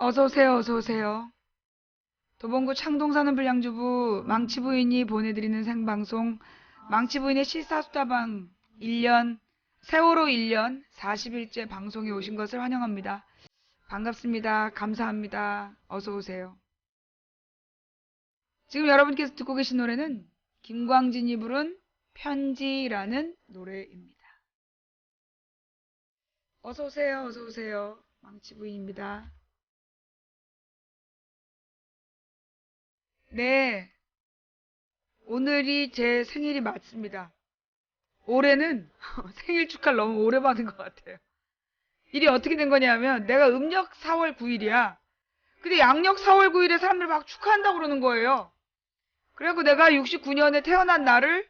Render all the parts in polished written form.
어서 오세요, 어서 오세요. 도봉구 창동 사는 불량주부 망치부인이 보내드리는 생방송 망치부인의 시사수다방 1년 세월호 1년 40일째 방송에 오신 것을 환영합니다. 반갑습니다. 감사합니다. 어서 오세요. 지금 여러분께서 듣고 계신 노래는 김광진이 부른 편지라는 노래입니다. 어서 오세요, 어서 오세요. 망치부인입니다. 네, 오늘이 제 생일이 맞습니다. 올해는 생일 축하를 너무 오래 받은 것 같아요. 일이 어떻게 된 거냐면 내가 음력 4월 9일이야. 근데 양력 4월 9일에 사람들 막 축하한다고 그러는 거예요. 그래갖고 내가 69년에 태어난 날을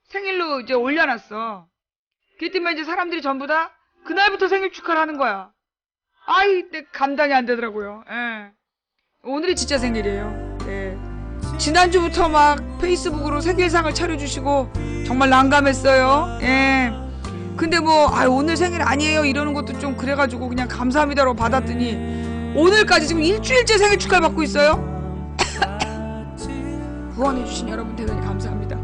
생일로 이제 올려놨어. 그랬더니 이제 사람들이 전부 다 그날부터 생일 축하를 하는 거야. 아이, 내 감당이 안 되더라고요. 예. 오늘이 진짜 생일이에요. 예. 지난주부터 막 페이스북으로 생일상을 차려주시고 정말 난감했어요. 예. 근데 뭐 오늘 생일 아니에요 이러는 것도 좀 그래가지고 그냥 감사합니다로 받았더니 오늘까지 지금 일주일째 생일 축하를 받고 있어요. 후원해주신 여러분 대단히 감사합니다.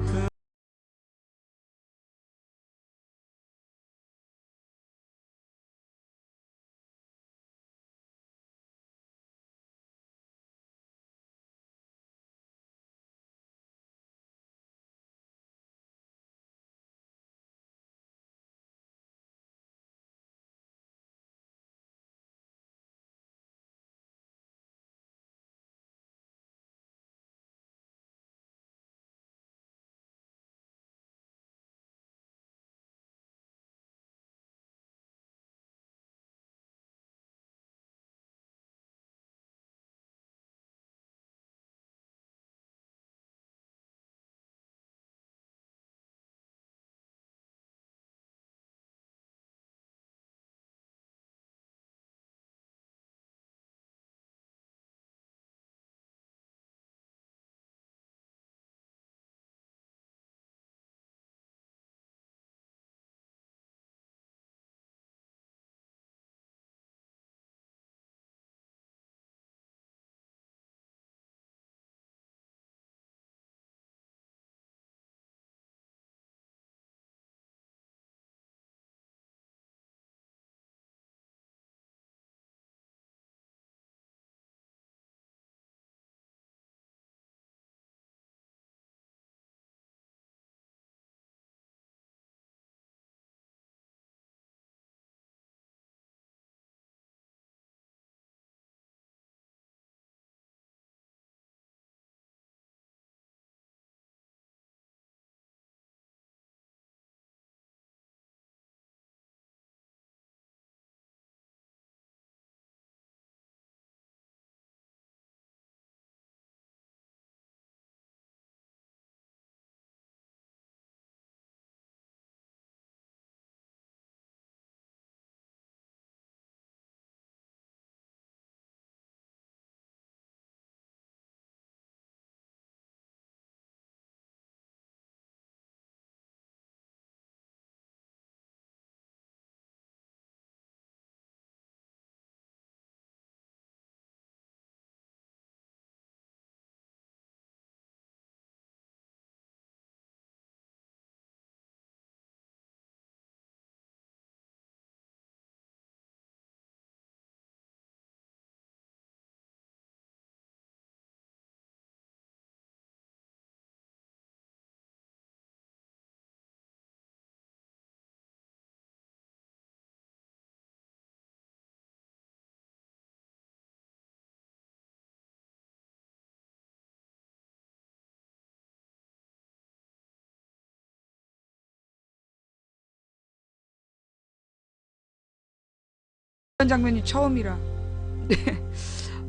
이런 장면이 처음이라.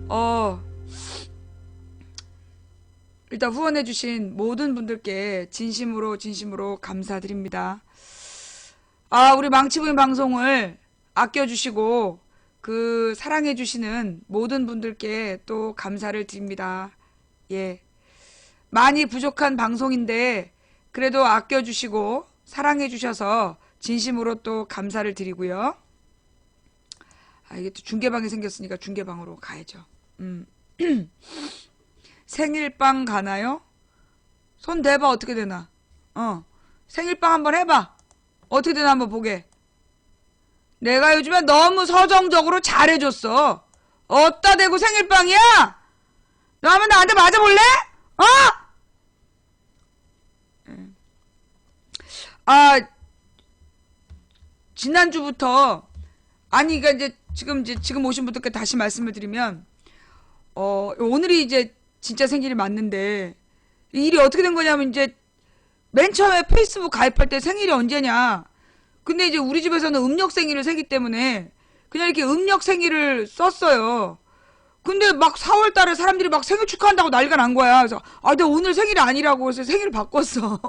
어, 일단 후원해주신 모든 분들께 진심으로 진심으로 감사드립니다. 우리 망치부인 방송을 아껴주시고 사랑해주시는 모든 분들께 또 감사를 드립니다. 예. 많이 부족한 방송인데 그래도 아껴주시고 사랑해주셔서 진심으로 또 감사를 드리고요. 아, 이게 또 중계방이 생겼으니까 중계방으로 가야죠. 생일빵 가나요? 손 대봐, 어떻게 되나. 생일빵 한번 해봐. 어떻게 되나 한번 보게. 내가 요즘에 너무 서정적으로 잘해줬어. 어따 대고 생일빵이야? 너 한번 나한테 맞아볼래? 어? 아, 지난주부터, 아니, 그니까 이제, 지금 오신 분들께 다시 말씀을 드리면, 오늘이 이제 진짜 생일이 맞는데, 이 일이 어떻게 된 거냐면, 이제, 맨 처음에 페이스북 가입할 때 생일이 언제냐. 근데 이제 우리 집에서는 음력 생일을 세기 때문에, 그냥 이렇게 음력 생일을 썼어요. 근데 막 4월 달에 사람들이 막 생일 축하한다고 난리가 난 거야. 그래서, 아, 근데 오늘 생일이 아니라고 해서 생일을 바꿨어.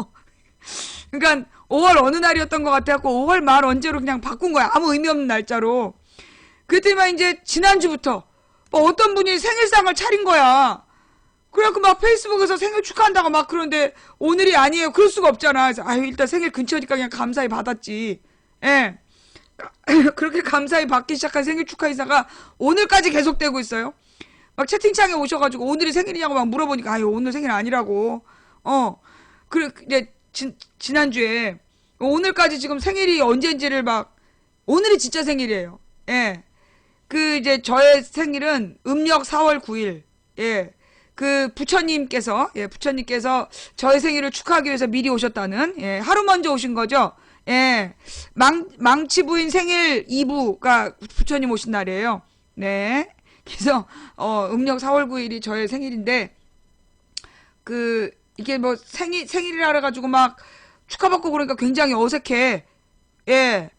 그러니까 5월 어느 날이었던 것 같아갖고 5월 말 언제로 그냥 바꾼 거야. 아무 의미 없는 날짜로. 그랬더니만 이제 지난주부터 뭐 어떤 분이 생일상을 차린 거야. 그래갖고 막 페이스북에서 생일 축하한다고 막 그러는데 오늘이 아니에요. 그럴 수가 없잖아. 그래서 아유, 일단 생일 근처니까 그냥 감사히 받았지. 예. 그렇게 감사히 받기 시작한 생일 축하 인사가 오늘까지 계속되고 있어요. 막 채팅창에 오셔가지고 오늘이 생일이냐고 막 물어보니까 아유, 오늘 생일 아니라고. 그래 이제 지난주에 오늘까지 지금 생일이 언제인지를 막 오늘이 진짜 생일이에요. 예. 그 이제 저의 생일은 음력 4월 9일. 예. 그 부처님께서 부처님께서 저의 생일을 축하하기 위해서 미리 오셨다는, 예, 하루 먼저 오신 거죠. 예. 망치 부인 생일 2부가 부처님 오신 날이에요. 네. 그래서 음력 4월 9일이 저의 생일인데 그 이게 뭐 생일이라 그래가지고 막 축하받고 그러니까 굉장히 어색해. 예.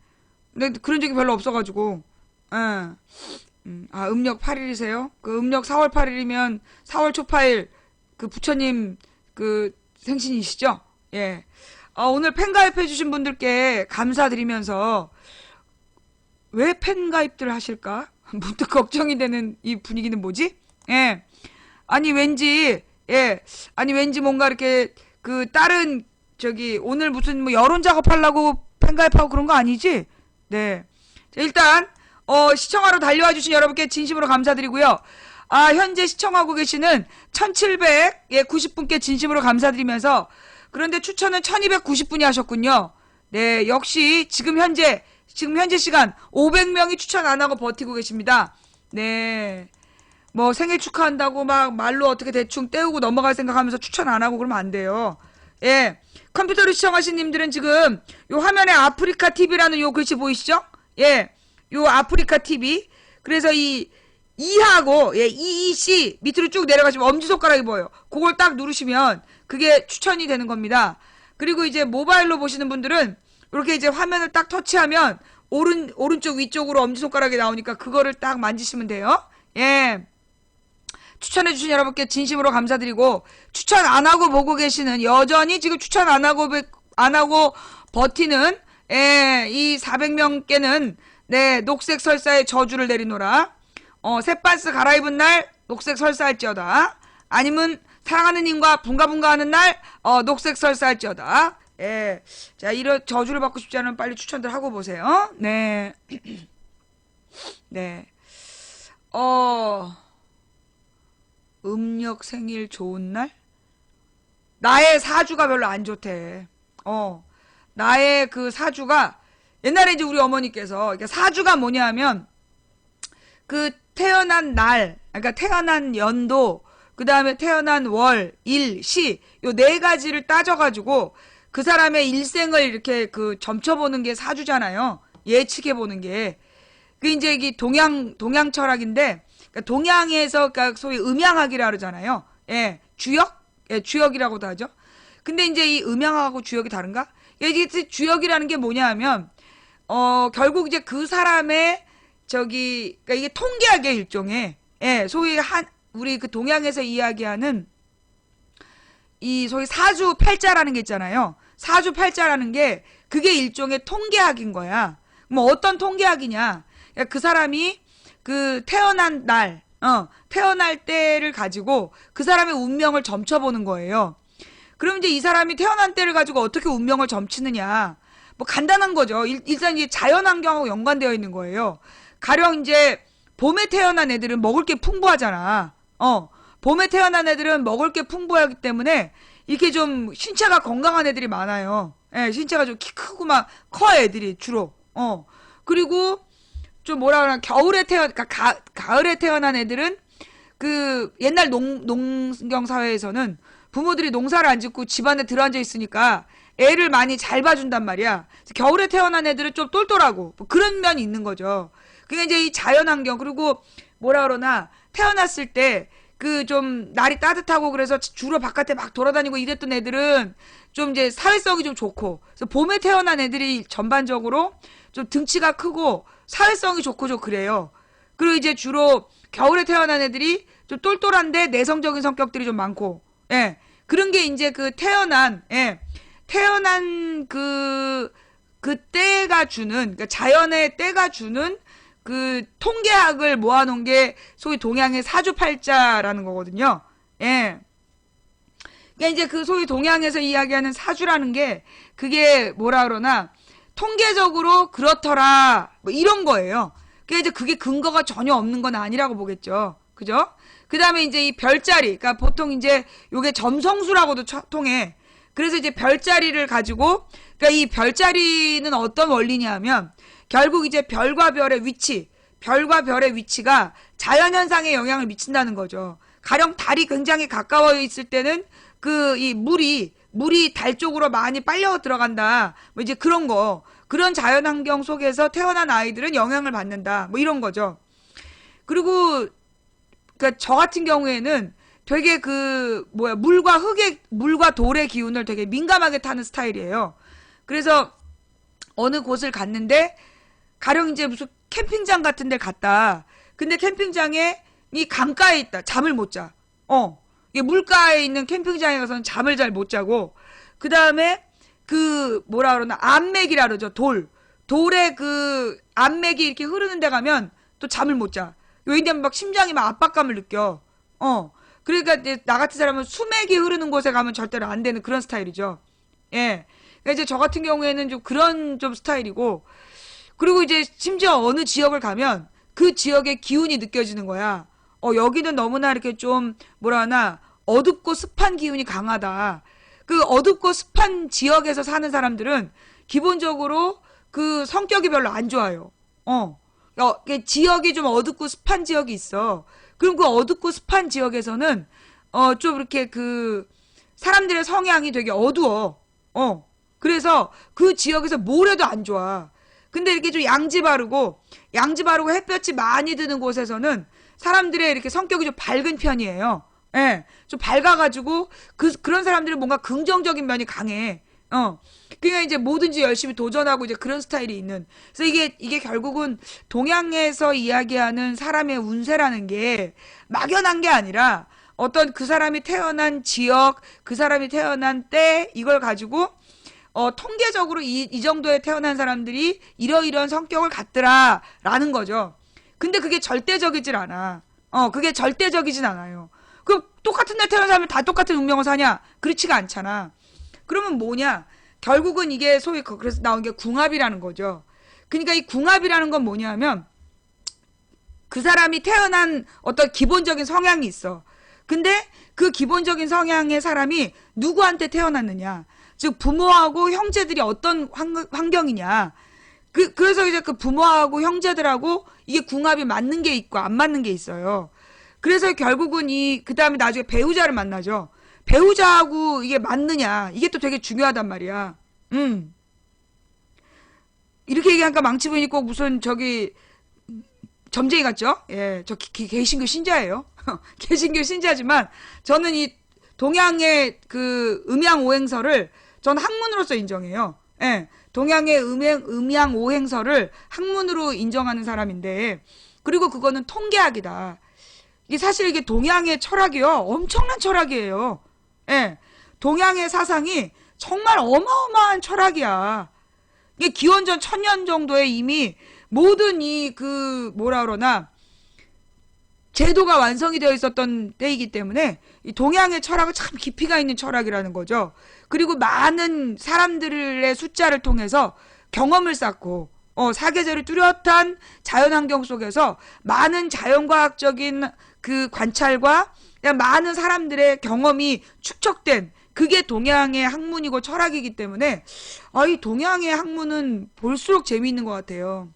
근데 그런 적이 별로 없어가지고. 예. 아, 음력 8일이세요? 그 음력 4월 8일이면 4월 초파일 그 부처님 그 생신이시죠? 예. 오늘 팬가입해주신 분들께 감사드리면서 왜 팬가입들 하실까? 문득 걱정이 되는 이 분위기는 뭐지? 예. 아니, 왠지, 예. 아니, 왠지 뭔가 이렇게 그 다른 저기 오늘 무슨 뭐 여론 작업하려고 팬가입하고 그런 거 아니지? 네. 자, 일단 시청하러 달려와 주신 여러분께 진심으로 감사드리고요. 아, 현재 시청하고 계시는 1790분께 진심으로 감사드리면서 그런데 추천은 1290분이 하셨군요. 네, 역시 지금 현재 시간 500명이 추천 안 하고 버티고 계십니다. 네. 뭐 생일 축하한다고 막 말로 어떻게 대충 때우고 넘어갈 생각하면서 추천 안 하고 그러면 안 돼요. 예. 컴퓨터로 시청하신 님들은 지금 요 화면에 아프리카 TV라는 요 글씨 보이시죠? 예. 요 아프리카 TV. 그래서 이 E하고, 예, EEC 밑으로 쭉 내려가시면 엄지손가락이 보여요. 그걸 딱 누르시면 그게 추천이 되는 겁니다. 그리고 이제 모바일로 보시는 분들은 이렇게 이제 화면을 딱 터치하면 오른쪽 위쪽으로 엄지손가락이 나오니까 그거를 딱 만지시면 돼요. 예. 추천해주신 여러분께 진심으로 감사드리고, 추천 안 하고 보고 계시는, 여전히 지금 추천 안 하고 버티는, 예, 이 400명께는, 네, 녹색 설사의 저주를 내리노라. 새반스 갈아입은 날, 녹색 설사할지어다. 아니면, 사랑하는 님과 분가분가 하는 날, 녹색 설사할지어다. 예. 자, 이런 저주를 받고 싶지 않으면 빨리 추천들 하고 보세요. 네. 네. 음력 생일 좋은 날? 나의 사주가 별로 안 좋대. 나의 그 사주가, 옛날에 이제 우리 어머니께서, 그러니까 사주가 뭐냐 하면, 그 태어난 날, 그러니까 태어난 연도, 그 다음에 태어난 월, 일, 시, 요 네 가지를 따져가지고, 그 사람의 일생을 이렇게 그 점쳐보는 게 사주잖아요. 예측해보는 게. 그 이제 이게 동양 철학인데, 그러니까 동양에서 그러니까 소위 음양학이라 그러잖아요. 예, 주역? 예, 주역이라고도 하죠. 근데 이제 이 음양학하고 주역이 다른가? 이게 주역이라는 게 뭐냐 하면, 결국 이제 그 사람의 그러니까 이게 통계학의 일종의, 예, 소위 우리 그 동양에서 이야기하는 이 소위 사주 팔자라는 게 있잖아요. 사주 팔자라는 게 그게 일종의 통계학인 거야. 뭐 어떤 통계학이냐? 그러니까 그 사람이 그 태어난 날, 태어날 때를 가지고 그 사람의 운명을 점쳐보는 거예요. 그럼 이제 이 사람이 태어난 때를 가지고 어떻게 운명을 점치느냐? 뭐 간단한 거죠. 일단 이게 자연환경하고 연관되어 있는 거예요. 가령 이제 봄에 태어난 애들은 먹을 게 풍부하잖아. 봄에 태어난 애들은 먹을 게 풍부하기 때문에 이렇게 좀 신체가 건강한 애들이 많아요. 예, 신체가 좀 키 크고 막 커 애들이 주로. 그리고 좀 뭐라 그러나 그러니까 가을에 태어난 애들은 그 옛날 농경 사회에서는 부모들이 농사를 안 짓고 집안에 들어앉아 있으니까 애를 많이 잘 봐준단 말이야. 겨울에 태어난 애들은 좀 똘똘하고 뭐 그런 면이 있는 거죠. 그게 이제 이 자연환경 그리고 뭐라 그러나 태어났을 때 그 좀 날이 따뜻하고 그래서 주로 바깥에 막 돌아다니고 이랬던 애들은 좀 이제 사회성이 좀 좋고 그래서 봄에 태어난 애들이 전반적으로 좀 등치가 크고 사회성이 좋고 좀 그래요. 그리고 이제 주로 겨울에 태어난 애들이 좀 똘똘한데 내성적인 성격들이 좀 많고, 예. 그런 게 이제 그 태어난 그 때가 주는, 그러니까 자연의 때가 주는 그 통계학을 모아놓은 게 소위 동양의 사주팔자라는 거거든요. 예. 그러니까 이제 그 소위 동양에서 이야기하는 사주라는 게 그게 뭐라 그러나 통계적으로 그렇더라 뭐 이런 거예요. 그러니까 이제 그게 근거가 전혀 없는 건 아니라고 보겠죠. 그죠? 그 다음에 이제 이 별자리, 그러니까 보통 이제 요게 점성수라고도 통해. 그래서 이제 별자리를 가지고, 그러니까 이 별자리는 어떤 원리냐면 결국 이제 별과 별의 위치가 자연현상에 영향을 미친다는 거죠. 가령 달이 굉장히 가까워 있을 때는 그 이 물이 달 쪽으로 많이 빨려 들어간다. 뭐 이제 그런 거. 그런 자연환경 속에서 태어난 아이들은 영향을 받는다. 뭐 이런 거죠. 그리고 그러니까 저 같은 경우에는 되게 물과 돌의 기운을 되게 민감하게 타는 스타일이에요. 그래서 어느 곳을 갔는데 가령 이제 무슨 캠핑장 같은 데 갔다. 근데 캠핑장에 이 강가에 있다. 잠을 못 자. 이게 물가에 있는 캠핑장에 가서는 잠을 잘 못 자고 그 다음에 그 뭐라 그러나 암맥이라 그러죠. 돌에 그 암맥이 이렇게 흐르는 데 가면 또 잠을 못 자. 왜냐면 막 심장이 막 압박감을 느껴. 그러니까 이제 나 같은 사람은 수맥이 흐르는 곳에 가면 절대로 안 되는 그런 스타일이죠. 예. 그러니까 이제 저 같은 경우에는 좀 그런 좀 스타일이고 그리고 이제 심지어 어느 지역을 가면 그 지역의 기운이 느껴지는 거야. 여기는 너무나 이렇게 좀 뭐라 하나 어둡고 습한 기운이 강하다. 그 어둡고 습한 지역에서 사는 사람들은 기본적으로 그 성격이 별로 안 좋아요. 지역이 좀 어둡고 습한 지역이 있어. 그럼 그 어둡고 습한 지역에서는 좀 이렇게 그 사람들의 성향이 되게 어두워. 그래서 그 지역에서 뭘 해도 안 좋아. 근데 이렇게 좀 양지 바르고 햇볕이 많이 드는 곳에서는 사람들의 이렇게 성격이 좀 밝은 편이에요. 예. 좀 밝아가지고 그런 사람들은 뭔가 긍정적인 면이 강해. 그러니까 이제 뭐든지 열심히 도전하고 이제 그런 스타일이 있는. 그래서 이게 결국은 동양에서 이야기하는 사람의 운세라는 게 막연한 게 아니라 어떤 그 사람이 태어난 지역, 그 사람이 태어난 때 이걸 가지고 통계적으로 이 정도에 태어난 사람들이 이러이러한 성격을 갖더라라는 거죠. 근데 그게 절대적이질 않아. 그게 절대적이진 않아요. 그럼 똑같은 데 태어난 사람이 다 똑같은 운명을 사냐? 그렇지가 않잖아. 그러면 뭐냐? 결국은 이게 소위 그래서 나온 게 궁합이라는 거죠. 그러니까 이 궁합이라는 건 뭐냐면 그 사람이 태어난 어떤 기본적인 성향이 있어. 근데 그 기본적인 성향의 사람이 누구한테 태어났느냐? 즉 부모하고 형제들이 어떤 환경이냐? 그래서 이제 그 부모하고 형제들하고 이게 궁합이 맞는 게 있고 안 맞는 게 있어요. 그래서 결국은 그 다음에 나중에 배우자를 만나죠. 배우자하고 이게 맞느냐. 이게 또 되게 중요하단 말이야. 이렇게 얘기하니까 망치 부인이 꼭 무슨 점쟁이 같죠? 예, 저 개신교 신자예요. 개신교 신자지만 저는 이 동양의 그 음양오행설을 전 학문으로서 인정해요. 예, 동양의 음양오행설을 학문으로 인정하는 사람인데 그리고 그거는 통계학이다. 이게 사실 이게 동양의 철학이요. 엄청난 철학이에요. 예. 동양의 사상이 정말 어마어마한 철학이야. 이게 기원전 1000년 정도에 이미 모든 뭐라 그러나 제도가 완성이 되어 있었던 때이기 때문에 이 동양의 철학은 참 깊이가 있는 철학이라는 거죠. 그리고 많은 사람들의 숫자를 통해서 경험을 쌓고 사계절이 뚜렷한 자연환경 속에서 많은 자연과학적인 그 관찰과 그냥 많은 사람들의 경험이 축적된 그게 동양의 학문이고 철학이기 때문에 이 동양의 학문은 볼수록 재미있는 것 같아요.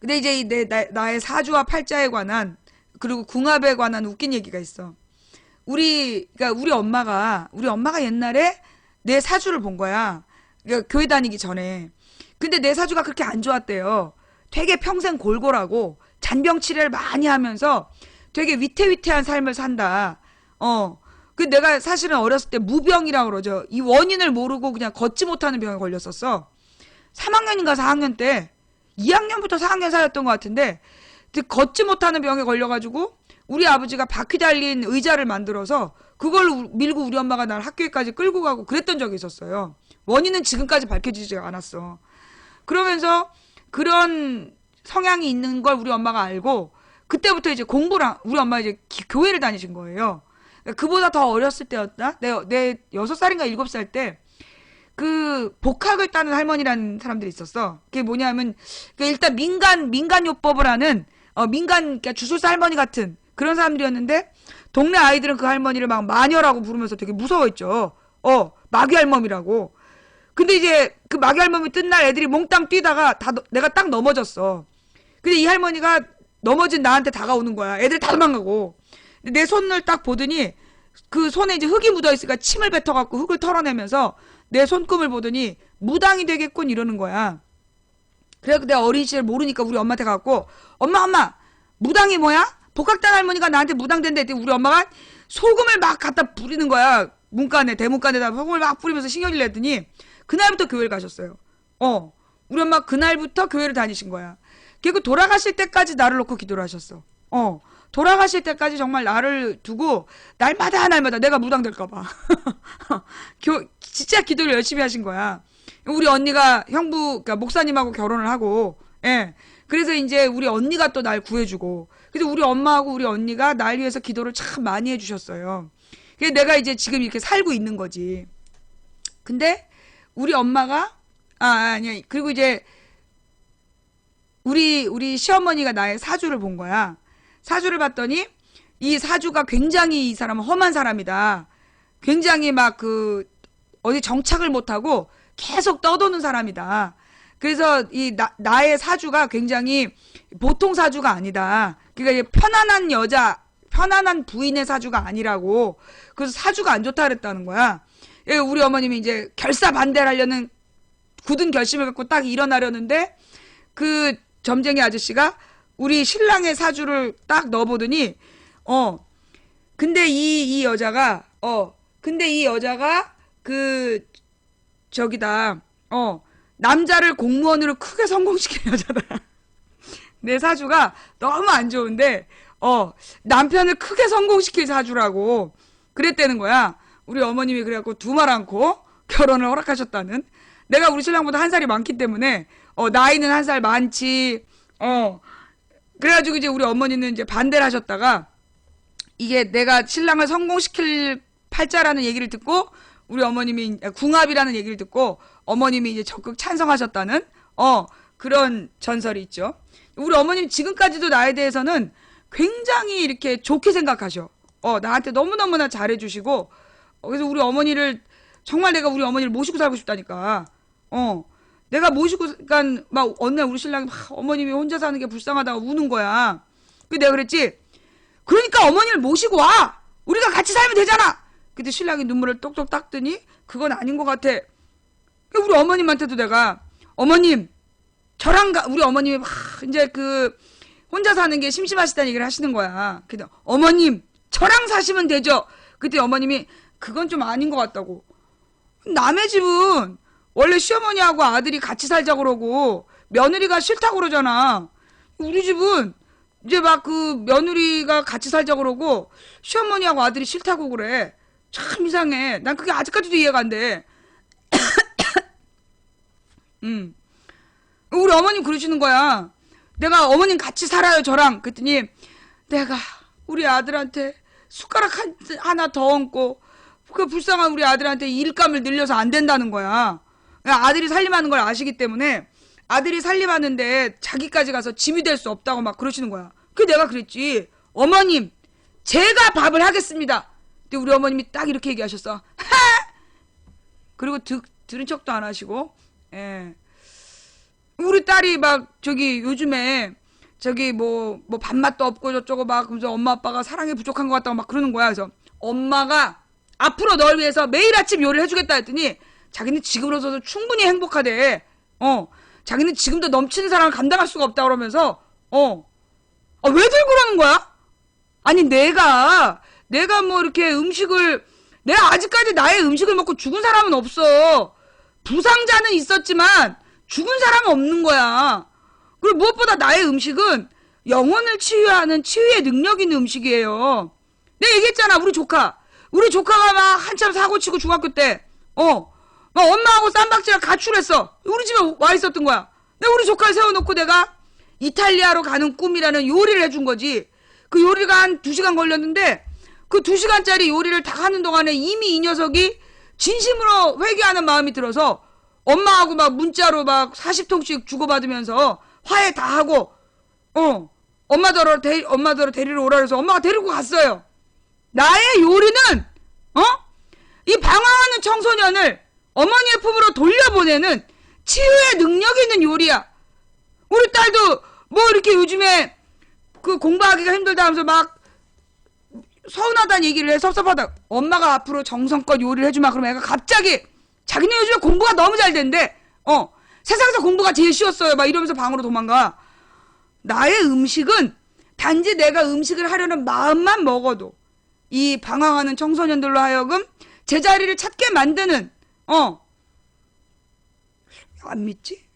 근데 이제 나의 사주와 팔자에 관한 그리고 궁합에 관한 웃긴 얘기가 있어. 그러니까 우리 엄마가 옛날에 내 사주를 본 거야. 그러니까 교회 다니기 전에. 근데 내 사주가 그렇게 안 좋았대요. 되게 평생 골골하고 잔병 치레를 많이 하면서 되게 위태위태한 삶을 산다. 그 내가 사실은 어렸을 때 무병이라고 그러죠. 이 원인을 모르고 그냥 걷지 못하는 병에 걸렸었어. 3학년인가 4학년 때 2학년부터 4학년 사이였던 것 같은데 걷지 못하는 병에 걸려가지고 우리 아버지가 바퀴 달린 의자를 만들어서 그걸 밀고 우리 엄마가 날 학교에까지 끌고 가고 그랬던 적이 있었어요. 원인은 지금까지 밝혀지지 않았어. 그러면서 그런 성향이 있는 걸 우리 엄마가 알고 그때부터 이제 우리 엄마 이제 교회를 다니신 거예요. 그보다 더 어렸을 때였나? 내 6살인가 7살 때 그 복학을 따는 할머니라는 사람들이 있었어. 그게 뭐냐면 일단 민간요법을 하는 그러니까 주술사 할머니 같은 그런 사람들이었는데 동네 아이들은 그 할머니를 막 마녀라고 부르면서 되게 무서워했죠. 마귀 할멈이라고. 근데 이제 그 마귀 할멈이 뜬 날 애들이 몽땅 뛰다가 내가 딱 넘어졌어. 근데 이 할머니가 넘어진 나한테 다가오는 거야. 애들 다 도망가고. 내 손을 딱 보더니 그 손에 이제 흙이 묻어있으니까 침을 뱉어갖고 흙을 털어내면서 내 손금을 보더니 무당이 되겠군 이러는 거야. 그래서 내가 어린 시절 모르니까 우리 엄마한테 가갖고 엄마 무당이 뭐야? 복학단 할머니가 나한테 무당 된다 했더니 우리 엄마가 소금을 막 갖다 뿌리는 거야. 대문간에다 소금을 막 뿌리면서 신경질 냈더니 그날부터 교회를 가셨어요. 우리 엄마 그날부터 교회를 다니신 거야. 그리고 돌아가실 때까지 나를 놓고 기도를 하셨어. 돌아가실 때까지 정말 나를 두고 날마다 내가 무당 될까봐 진짜 기도를 열심히 하신 거야. 우리 언니가 그러니까 목사님하고 결혼을 하고, 예. 그래서 이제 우리 언니가 또 날 구해주고, 그래서 우리 엄마하고 우리 언니가 날 위해서 기도를 참 많이 해주셨어요. 그래서 내가 이제 지금 이렇게 살고 있는 거지. 근데 우리 엄마가 아니야. 그리고 이제 우리 시어머니가 나의 사주를 본 거야. 사주를 봤더니 이 사주가 굉장히 이 사람은 험한 사람이다. 굉장히 막 어디 정착을 못하고 계속 떠도는 사람이다. 그래서 나의 사주가 굉장히 보통 사주가 아니다. 그러니까 편안한 부인의 사주가 아니라고. 그래서 사주가 안 좋다 그랬다는 거야. 우리 어머님이 이제 결사 반대를 하려는 굳은 결심을 갖고 딱 일어나려는데 그 점쟁이 아저씨가 우리 신랑의 사주를 딱 넣어보더니 근데 이 여자가 남자를 공무원으로 크게 성공시킨 여자다. 내 사주가 너무 안 좋은데 남편을 크게 성공시킬 사주라고 그랬다는 거야. 우리 어머님이 그래갖고 두 말 않고 결혼을 허락하셨다는. 내가 우리 신랑보다 한 살이 많기 때문에 나이는 한 살 많지. 그래가지고 이제 우리 어머니는 이제 반대를 하셨다가 이게 내가 신랑을 성공시킬 팔자라는 얘기를 듣고 우리 어머님이 궁합이라는 얘기를 듣고 어머님이 이제 적극 찬성하셨다는 그런 전설이 있죠. 우리 어머님 지금까지도 나에 대해서는 굉장히 이렇게 좋게 생각하셔. 나한테 너무너무나 잘해주시고 그래서 우리 어머니를 정말 내가 우리 어머니를 모시고 살고 싶다니까. 내가 모시고 그러니까 막 어느 날 우리 신랑이 막 어머님이 혼자 사는 게 불쌍하다고 우는 거야. 그래서 내가 그랬지. 그러니까 어머니를 모시고 와. 우리가 같이 살면 되잖아. 그때 신랑이 눈물을 똑똑 닦더니 그건 아닌 것 같아. 우리 어머님한테도 내가 어머님 우리 어머님이 막 이제 혼자 사는 게 심심하시다는 얘기를 하시는 거야. 그래서 어머님 저랑 사시면 되죠. 그때 어머님이 그건 좀 아닌 것 같다고. 남의 집은 원래 시어머니하고 아들이 같이 살자 그러고 며느리가 싫다고 그러잖아. 우리 집은 이제 막 며느리가 같이 살자 그러고 시어머니하고 아들이 싫다고 그래. 참 이상해. 난 그게 아직까지도 이해가 안 돼. 우리 어머님 그러시는 거야. 내가 어머님 같이 살아요 저랑. 그랬더니 내가 우리 아들한테 숟가락 하나 더 얹고 그 불쌍한 우리 아들한테 일감을 늘려서 안 된다는 거야. 아들이 살림하는 걸 아시기 때문에 아들이 살림하는데 자기까지 가서 짐이 될 수 없다고 막 그러시는 거야. 그 내가 그랬지. 어머님, 제가 밥을 하겠습니다. 근데 우리 어머님이 딱 이렇게 얘기하셨어. 하! 그리고 들은 척도 안 하시고, 예. 우리 딸이 막 저기 요즘에 저기 뭐 밥맛도 없고 저쩌고 막 그래서 엄마 아빠가 사랑이 부족한 것 같다고 막 그러는 거야. 그래서 엄마가 앞으로 널 위해서 매일 아침 요리를 해주겠다 했더니 자기는 지금으로서도 충분히 행복하대. 자기는 지금도 넘치는 사랑을 감당할 수가 없다 그러면서 왜들 그러는 거야? 아니 내가 뭐 이렇게 내가 아직까지 나의 음식을 먹고 죽은 사람은 없어. 부상자는 있었지만 죽은 사람은 없는 거야. 그리고 무엇보다 나의 음식은 영혼을 치유하는 치유의 능력 있는 음식이에요. 내가 얘기했잖아. 우리 조카가 막 한참 사고치고 중학교 때 막 엄마하고 쌈박질을 가출했어. 우리 집에 와 있었던 거야. 내가 우리 조카를 세워놓고 내가 이탈리아로 가는 꿈이라는 요리를 해준 거지. 그 요리가 한 2시간 걸렸는데 그 2시간짜리 요리를 다 하는 동안에 이미 이 녀석이 진심으로 회개하는 마음이 들어서 엄마하고 막 문자로 막 40통씩 주고받으면서 화해 다 하고 엄마더러 데리러 오라 그래서 엄마가 데리고 갔어요. 나의 요리는 이 방황하는 청소년을 어머니의 품으로 돌려보내는 치유의 능력이 있는 요리야. 우리 딸도 뭐 이렇게 요즘에 그 공부하기가 힘들다 하면서 막 서운하다는 얘기를 해. 섭섭하다. 엄마가 앞으로 정성껏 요리를 해주마. 그러면 애가 갑자기 자기는 요즘에 공부가 너무 잘 된대. 세상에서 공부가 제일 쉬웠어요. 막 이러면서 방으로 도망가. 나의 음식은 단지 내가 음식을 하려는 마음만 먹어도 이 방황하는 청소년들로 하여금 제자리를 찾게 만드는 안 믿지?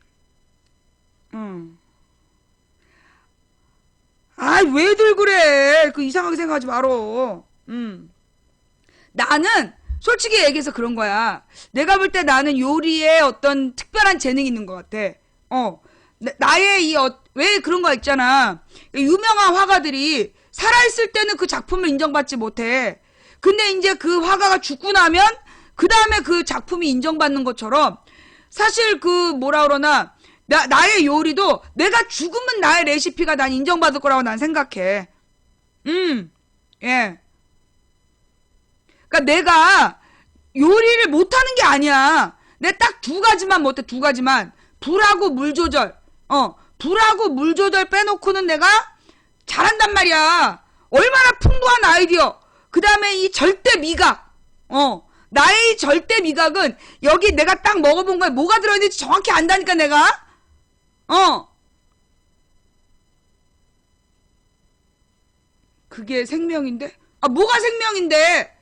왜들 그래? 그 이상하게 생각하지 말어. 나는 솔직히 얘기해서 그런 거야. 내가 볼 때 나는 요리에 어떤 특별한 재능이 있는 것 같아. 나의 왜 그런 거 있잖아. 유명한 화가들이 살아있을 때는 그 작품을 인정받지 못해. 근데 이제 그 화가가 죽고 나면 그 다음에 그 작품이 인정받는 것처럼 사실 그 뭐라 그러나 나의 요리도 내가 죽으면 나의 레시피가 난 인정받을 거라고 난 생각해. 예. 그러니까 내가 요리를 못하는 게 아니야. 내 딱 2가지만 못해. 2가지만. 불하고 물 조절. 불하고 물 조절 빼놓고는 내가 잘한단 말이야. 얼마나 풍부한 아이디어. 그 다음에 이 절대 미각. 나의 절대 미각은 여기 내가 딱 먹어본 거에 뭐가 들어있는지 정확히 안다니까 내가. 그게 생명인데? 뭐가 생명인데?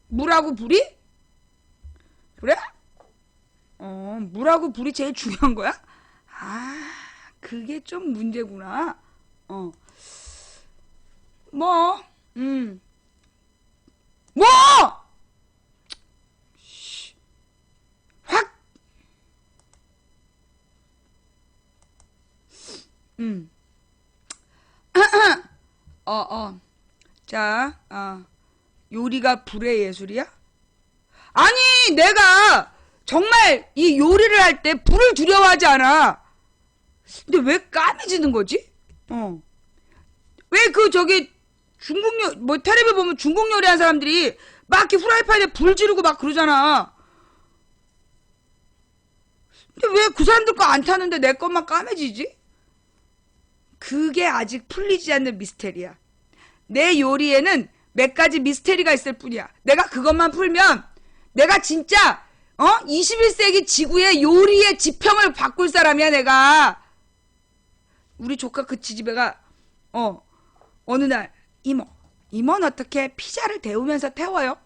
물하고 불이? 그래? 물하고 불이 제일 중요한 거야? 그게 좀 문제구나. 뭐? 확! 자, 요리가 불의 예술이야? 아니, 내가 정말 이 요리를 할 때 불을 두려워하지 않아. 근데 왜 까매지는 거지? 왜 중국 텔레비 보면 중국 요리하는 사람들이 막 이렇게 후라이팬에 불 지르고 막 그러잖아. 근데 왜 그 사람들 거 안 타는데 내 것만 까매지지? 그게 아직 풀리지 않는 미스테리야. 내 요리에는 몇 가지 미스테리가 있을 뿐이야. 내가 그것만 풀면 내가 진짜 21세기 지구의 요리의 지평을 바꿀 사람이야 내가. 우리 조카 그 지지배가 어느 날 이모는 어떻게 피자를 데우면서 태워요?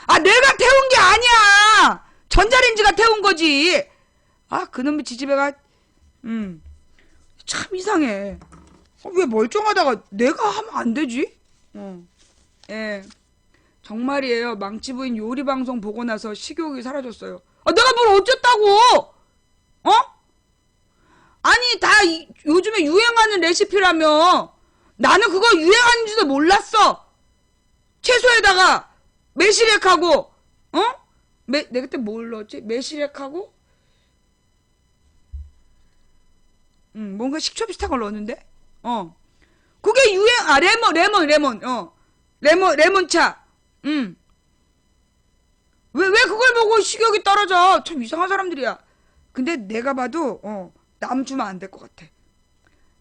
내가 태운 게 아니야. 전자레인지가 태운 거지. 그놈의 지지배가 참 이상해. 왜 멀쩡하다가 내가 하면 안 되지? 예. 정말이에요. 망치부인 요리방송 보고 나서 식욕이 사라졌어요. 내가 뭘 어쨌다고? 아니 다 요즘에 유행하는 레시피라며. 나는 그거 유행하는지도 몰랐어. 채소에다가 매실액하고 내가 그때 뭘 넣었지? 매실액하고 뭔가 식초 비슷한 걸 넣었는데? 그게 유행, 레몬차. 왜 그걸 보고 식욕이 떨어져? 참 이상한 사람들이야. 근데 내가 봐도, 남 주면 안 될 것 같아.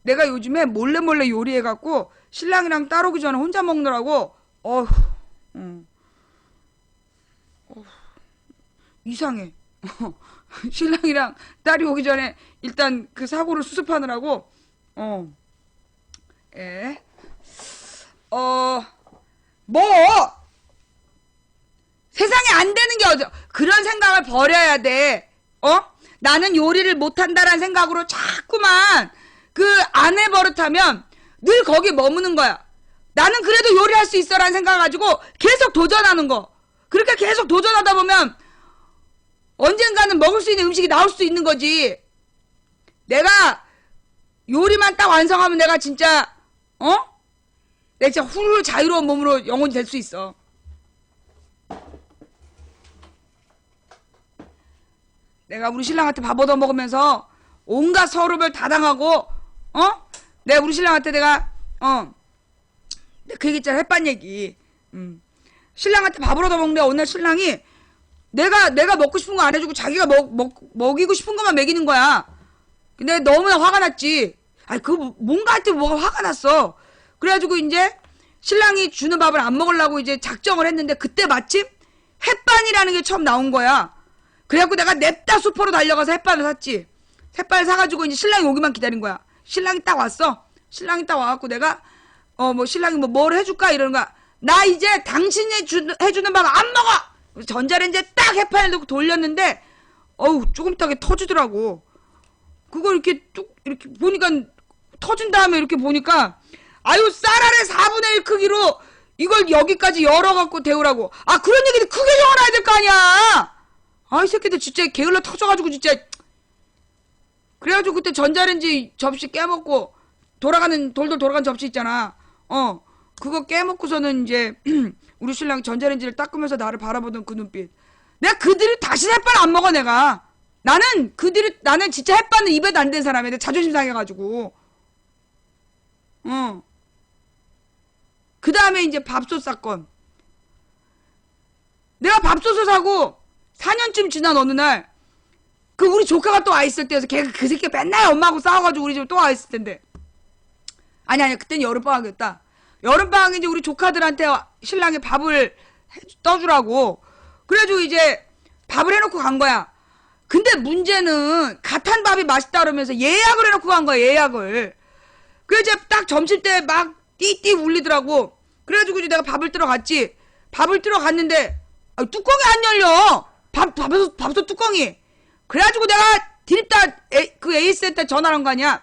내가 요즘에 몰래 요리해갖고, 신랑이랑 따르기 전에 혼자 먹느라고, 이상해. 신랑이랑 딸이 오기 전에 일단 그 사고를 수습하느라고, 뭐, 세상에 안 되는 게 어디, 그런 생각을 버려야 돼. 나는 요리를 못한다라는 생각으로 자꾸만 그 아내 버릇하면 늘 거기 머무는 거야. 나는 그래도 요리할 수 있어라는 생각 가지고 계속 도전하는 거. 그렇게 계속 도전하다 보면 언젠가는 먹을 수 있는 음식이 나올 수 있는 거지. 내가 요리만 딱 완성하면 내가 진짜 내가 진짜 훌훌 자유로운 몸으로 영원히 될 수 있어. 내가 우리 신랑한테 밥 얻어 먹으면서 온갖 서름을 다 당하고 내가 우리 신랑한테 내가 그 얘기 있잖아. 햇반 얘기. 신랑한테 밥을 얻어 먹는데 어느 날 신랑이 내가 먹고 싶은 거 안 해주고 자기가 먹이고 싶은 것만 먹이는 거야. 근데 너무나 화가 났지. 아니 뭔가 할 때 뭐가 화가 났어. 그래가지고 이제 신랑이 주는 밥을 안 먹으려고 이제 작정을 했는데 그때 마침 햇반이라는 게 처음 나온 거야. 그래갖고 내가 냅다 슈퍼로 달려가서 햇반을 샀지. 햇반을 사가지고 이제 신랑이 오기만 기다린 거야. 신랑이 딱 왔어. 신랑이 딱 와갖고 내가 신랑이 뭘 해줄까 이러는 거야. 나 이제 당신이 해주는 밥 안 먹어. 전자레인지에 딱 햇반을 넣고 돌렸는데 조금 있다가 터지더라고. 그걸 이렇게 뚝 이렇게 보니까 터진 다음에 이렇게 보니까 쌀알의 4분의 1 크기로 이걸 여기까지 열어갖고 데우라고. 그런 얘기를 크게 적어놔야 될 거 아니야. 이 새끼들 진짜 게을러 터져가지고 진짜. 그래가지고 그때 전자레인지 접시 깨먹고 돌돌 돌아가는 접시 있잖아. 그거 깨먹고서는 이제 우리 신랑이 전자레인지를 닦으면서 나를 바라보던 그 눈빛. 내가 그 뒤로 다시 햇반 안 먹어 내가. 나는 진짜 햇반은 입에도 안 댄 사람이야. 내 자존심 상해가지고. 그 다음에 이제 밥솥 사건. 내가 밥솥을 사고 4년쯤 지난 어느 날 그 우리 조카가 또 와 있을 때여서 걔가 그 새끼가 맨날 엄마하고 싸워가지고 우리 집에 또 와 있을 텐데. 아니 그때는 여름방학이었다. 여름방학에 이제 우리 조카들한테 신랑이 밥을 떠주라고. 그래가지고 이제 밥을 해놓고 간 거야. 근데 문제는 갓 한 밥이 맛있다 그러면서 예약을 해놓고 간 거야. 예약을. 그래서 이제 딱 점심때 막 띠띠 울리더라고. 그래가지고 이제 내가 밥을 뜨러 갔지. 밥을 뜨러 갔는데 뚜껑이 안 열려. 밥솥 뚜껑이. 그래가지고 내가 드립다 그 에이스한테 전화를 한 거 아니야.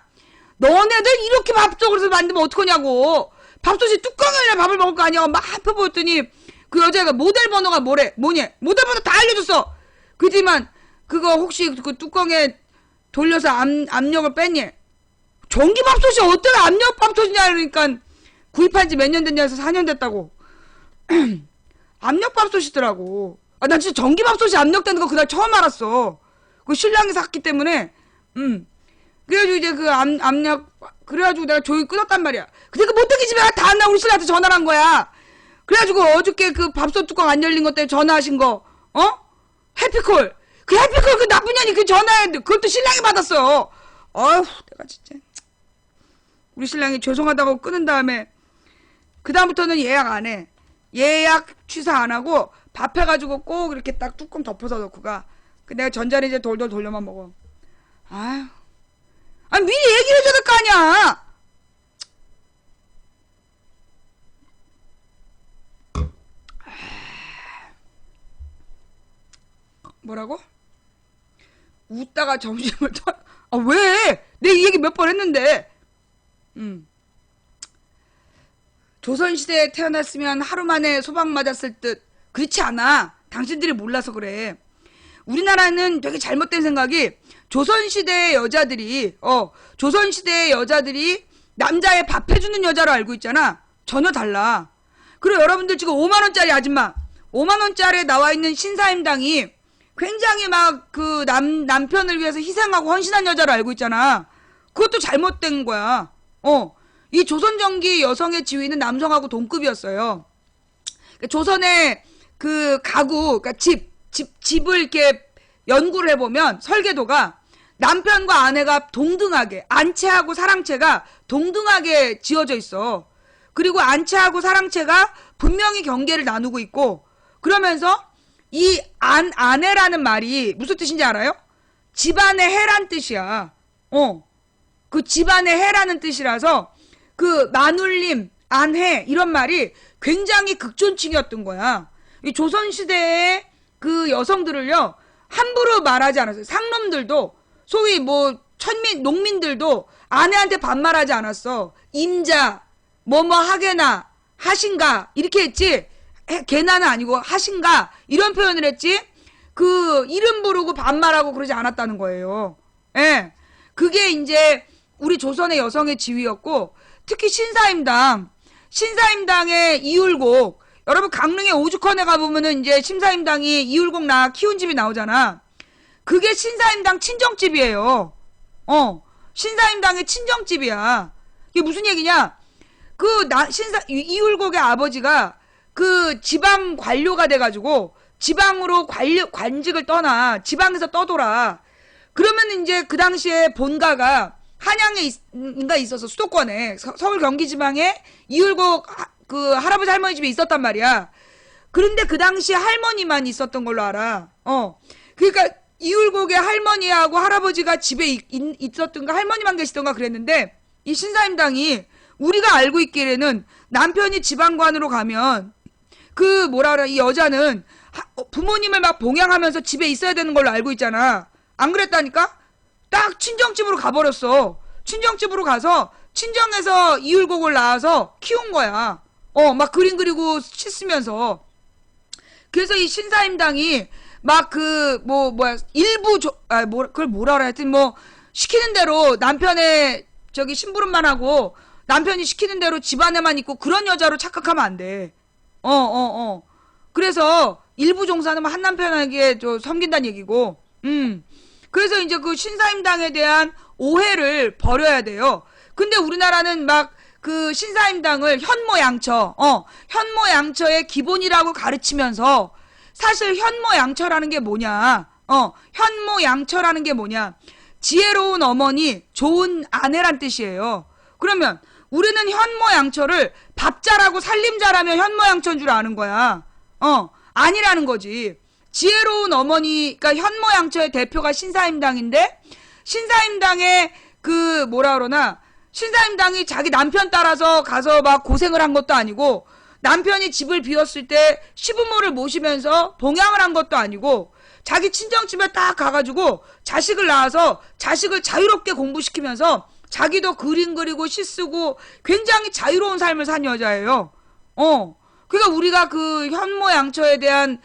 너네들 이렇게 밥솥을 만들면 어떡하냐고. 밥솥이 뚜껑이 열려 밥을 먹을 거 아니야. 막 한표 보였더니 그 여자가 모델 번호가 뭐냐. 모델 번호 다 알려줬어. 그지만 그거 혹시 그 뚜껑에 돌려서 압력을 뺐니? 전기밥솥이 어떻게 압력밥솥이냐 그러니까 구입한 지 몇 년 됐냐 해서 4년 됐다고. 압력밥솥이더라고. 난 진짜 전기밥솥이 압력되는 거 그날 처음 알았어. 그 신랑이 샀기 때문에. 그래가지고 이제 그 압력 그래가지고 내가 조용히 끊었단 말이야. 근데 그 못되기 집에 다음날 우리 신랑한테 전화를 한 거야. 그래가지고 어저께 그 밥솥 뚜껑 안 열린 것 때문에 전화하신 거 해피콜. 그 해피콜 그 나쁜 년이 그 전화했는데 그걸 또 신랑이 받았어. 내가 진짜 우리 신랑이 죄송하다고 끊은 다음에 그 다음부터는 예약 안 해. 예약 취소 안 하고 밥 해가지고 꼭 이렇게 딱 뚜껑 덮어서 넣고 가. 내가 전자레인지에 돌돌 돌려만 먹어. 미리 얘기를 해줘야 될 거 아니야. 뭐라고? 웃다가 점심을 왜? 내 이 얘기 몇 번 했는데. 조선시대에 태어났으면 하루 만에 소방 맞았을 듯. 그렇지 않아. 당신들이 몰라서 그래. 우리나라는 되게 잘못된 생각이 조선시대의 여자들이 남자의 밥 해주는 여자로 알고 있잖아. 전혀 달라. 그리고 여러분들 지금 5만원짜리 아줌마 5만원짜리에 나와있는 신사임당이 굉장히 막 그 남편을 위해서 희생하고 헌신한 여자로 알고 있잖아. 그것도 잘못된 거야. 이 조선전기 여성의 지위는 남성하고 동급이었어요. 조선의 그 가구, 그러니까 집을 이렇게 연구를 해보면 설계도가 남편과 아내가 동등하게, 안채하고 사랑채가 동등하게 지어져 있어. 그리고 안채하고 사랑채가 분명히 경계를 나누고 있고, 그러면서 이 아내라는 말이 무슨 뜻인지 알아요? 집안의 해란 뜻이야. 그 집안의 해라는 뜻이라서 그 마눌님, 안해 이런 말이 굉장히 극존칭이었던 거야. 이 조선시대의 그 여성들을요, 함부로 말하지 않았어요. 상놈들도, 소위 뭐 농민들도 아내한테 반말하지 않았어. 임자, 뭐뭐 하게나, 하신가 이렇게 했지. 개나는 아니고 하신가 이런 표현을 했지. 그 이름 부르고 반말하고 그러지 않았다는 거예요. 예. 그게 이제 우리 조선의 여성의 지위였고, 특히 신사임당의 이율곡, 여러분 강릉의 오죽헌에 가보면은 이제 신사임당이 이율곡 키운 집이 나오잖아. 그게 신사임당 친정집이에요. 신사임당의 친정집이야. 이게 무슨 얘기냐? 이율곡의 아버지가 그 지방 관료가 돼가지고 지방으로 관직을 떠나, 지방에서 떠돌아. 그러면 이제 그 당시에 본가가 한양에 있어서 수도권에 서울 경기 지방에 이율곡 그 할아버지 할머니 집에 있었단 말이야. 그런데 그 당시에 할머니만 있었던 걸로 알아. 그러니까 이율곡의 할머니하고 할아버지가 집에 있었던가 할머니만 계시던가 그랬는데, 이 신사임당이 우리가 알고 있기에는 남편이 지방관으로 가면 그 이 여자는 부모님을 막 봉양하면서 집에 있어야 되는 걸로 알고 있잖아. 안 그랬다니까? 딱 친정집으로 가버렸어. 친정집으로 가서 친정에서 이율곡을 낳아서 키운 거야. 막 그림 그리고 씻으면서. 그래서 이 신사임당이 막 그걸 뭐라 그래. 하여튼 시키는 대로 남편의 심부름만 하고 남편이 시키는 대로 집안에만 있고 그런 여자로 착각하면 안 돼. 그래서 일부 종사는 한 남편에게 섬긴다는 얘기고, 그래서 이제 그 신사임당에 대한 오해를 버려야 돼요. 근데 우리나라는 막 그 신사임당을 현모양처의 기본이라고 가르치면서, 사실 현모양처라는 게 뭐냐? 현모양처라는 게 뭐냐? 지혜로운 어머니, 좋은 아내란 뜻이에요. 그러면 우리는 현모양처를 밥 잘하고 살림 잘하면 현모양처인 줄 아는 거야. 아니라는 거지. 지혜로운 어머니가 현모양처의 대표가 신사임당인데, 신사임당의 신사임당이 자기 남편 따라서 가서 막 고생을 한 것도 아니고, 남편이 집을 비웠을 때 시부모를 모시면서 봉양을 한 것도 아니고, 자기 친정집에 딱 가가지고 자식을 낳아서 자식을 자유롭게 공부시키면서 자기도 그림 그리고 시 쓰고 굉장히 자유로운 삶을 산 여자예요. 그러니까 우리가 그 현모양처에 대한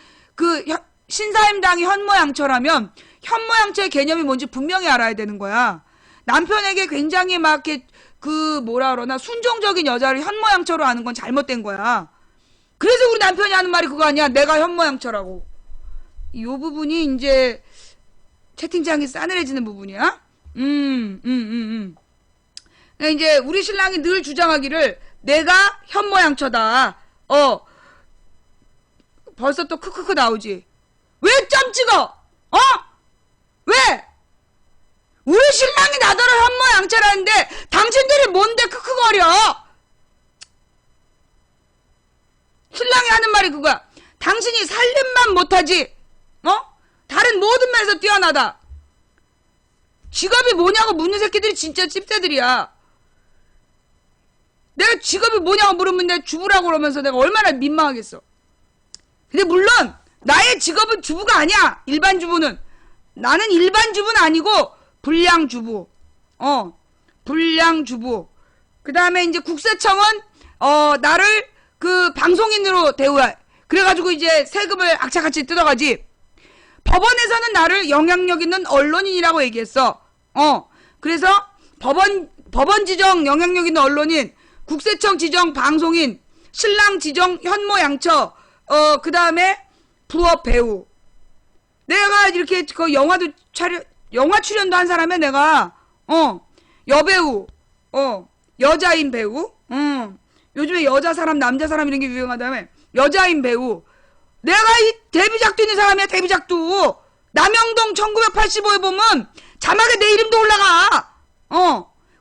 신사임당이 현모양처라면 현모양처의 개념이 뭔지 분명히 알아야 되는 거야. 남편에게 굉장히 막 이렇게 순종적인 여자를 현모양처로 하는 건 잘못된 거야. 그래서 우리 남편이 하는 말이 그거 아니야. 내가 현모양처라고. 이 부분이 이제 채팅창이 싸늘해지는 부분이야. 이제 우리 신랑이 늘 주장하기를 내가 현모양처다. 벌써 또 크크크 나오지. 왜 점 찍어? 왜? 우리 신랑이 나더러 현모양처라는데 당신들이 뭔데 크크거려? 신랑이 하는 말이 그거야. 당신이 살림만 못하지, 다른 모든 면에서 뛰어나다. 직업이 뭐냐고 묻는 새끼들이 진짜 찝새들이야. 내가 직업이 뭐냐고 물으면 내가 주부라고 그러면서 내가 얼마나 민망하겠어. 근데 물론 나의 직업은 주부가 아니야. 일반 주부는. 나는 일반 주부는 아니고 불량주부. 불량주부. 그 다음에 이제 국세청은 나를 그 방송인으로 대우해. 그래가지고 이제 세금을 악착같이 뜯어가지. 법원에서는 나를 영향력 있는 언론인이라고 얘기했어. 그래서 법원 지정 영향력 있는 언론인, 국세청 지정 방송인, 신랑 지정 현모양처, 그 다음에 부업 배우. 내가 이렇게 그 영화 출연도 한 사람이야, 내가. 여배우, 여자인 배우, 요즘에 여자 사람, 남자 사람 이런 게 유행하다며. 여자인 배우. 내가 이 데뷔작도 있는 사람이야, 데뷔작도. 남영동 1985에 보면 자막에 내 이름도 올라가.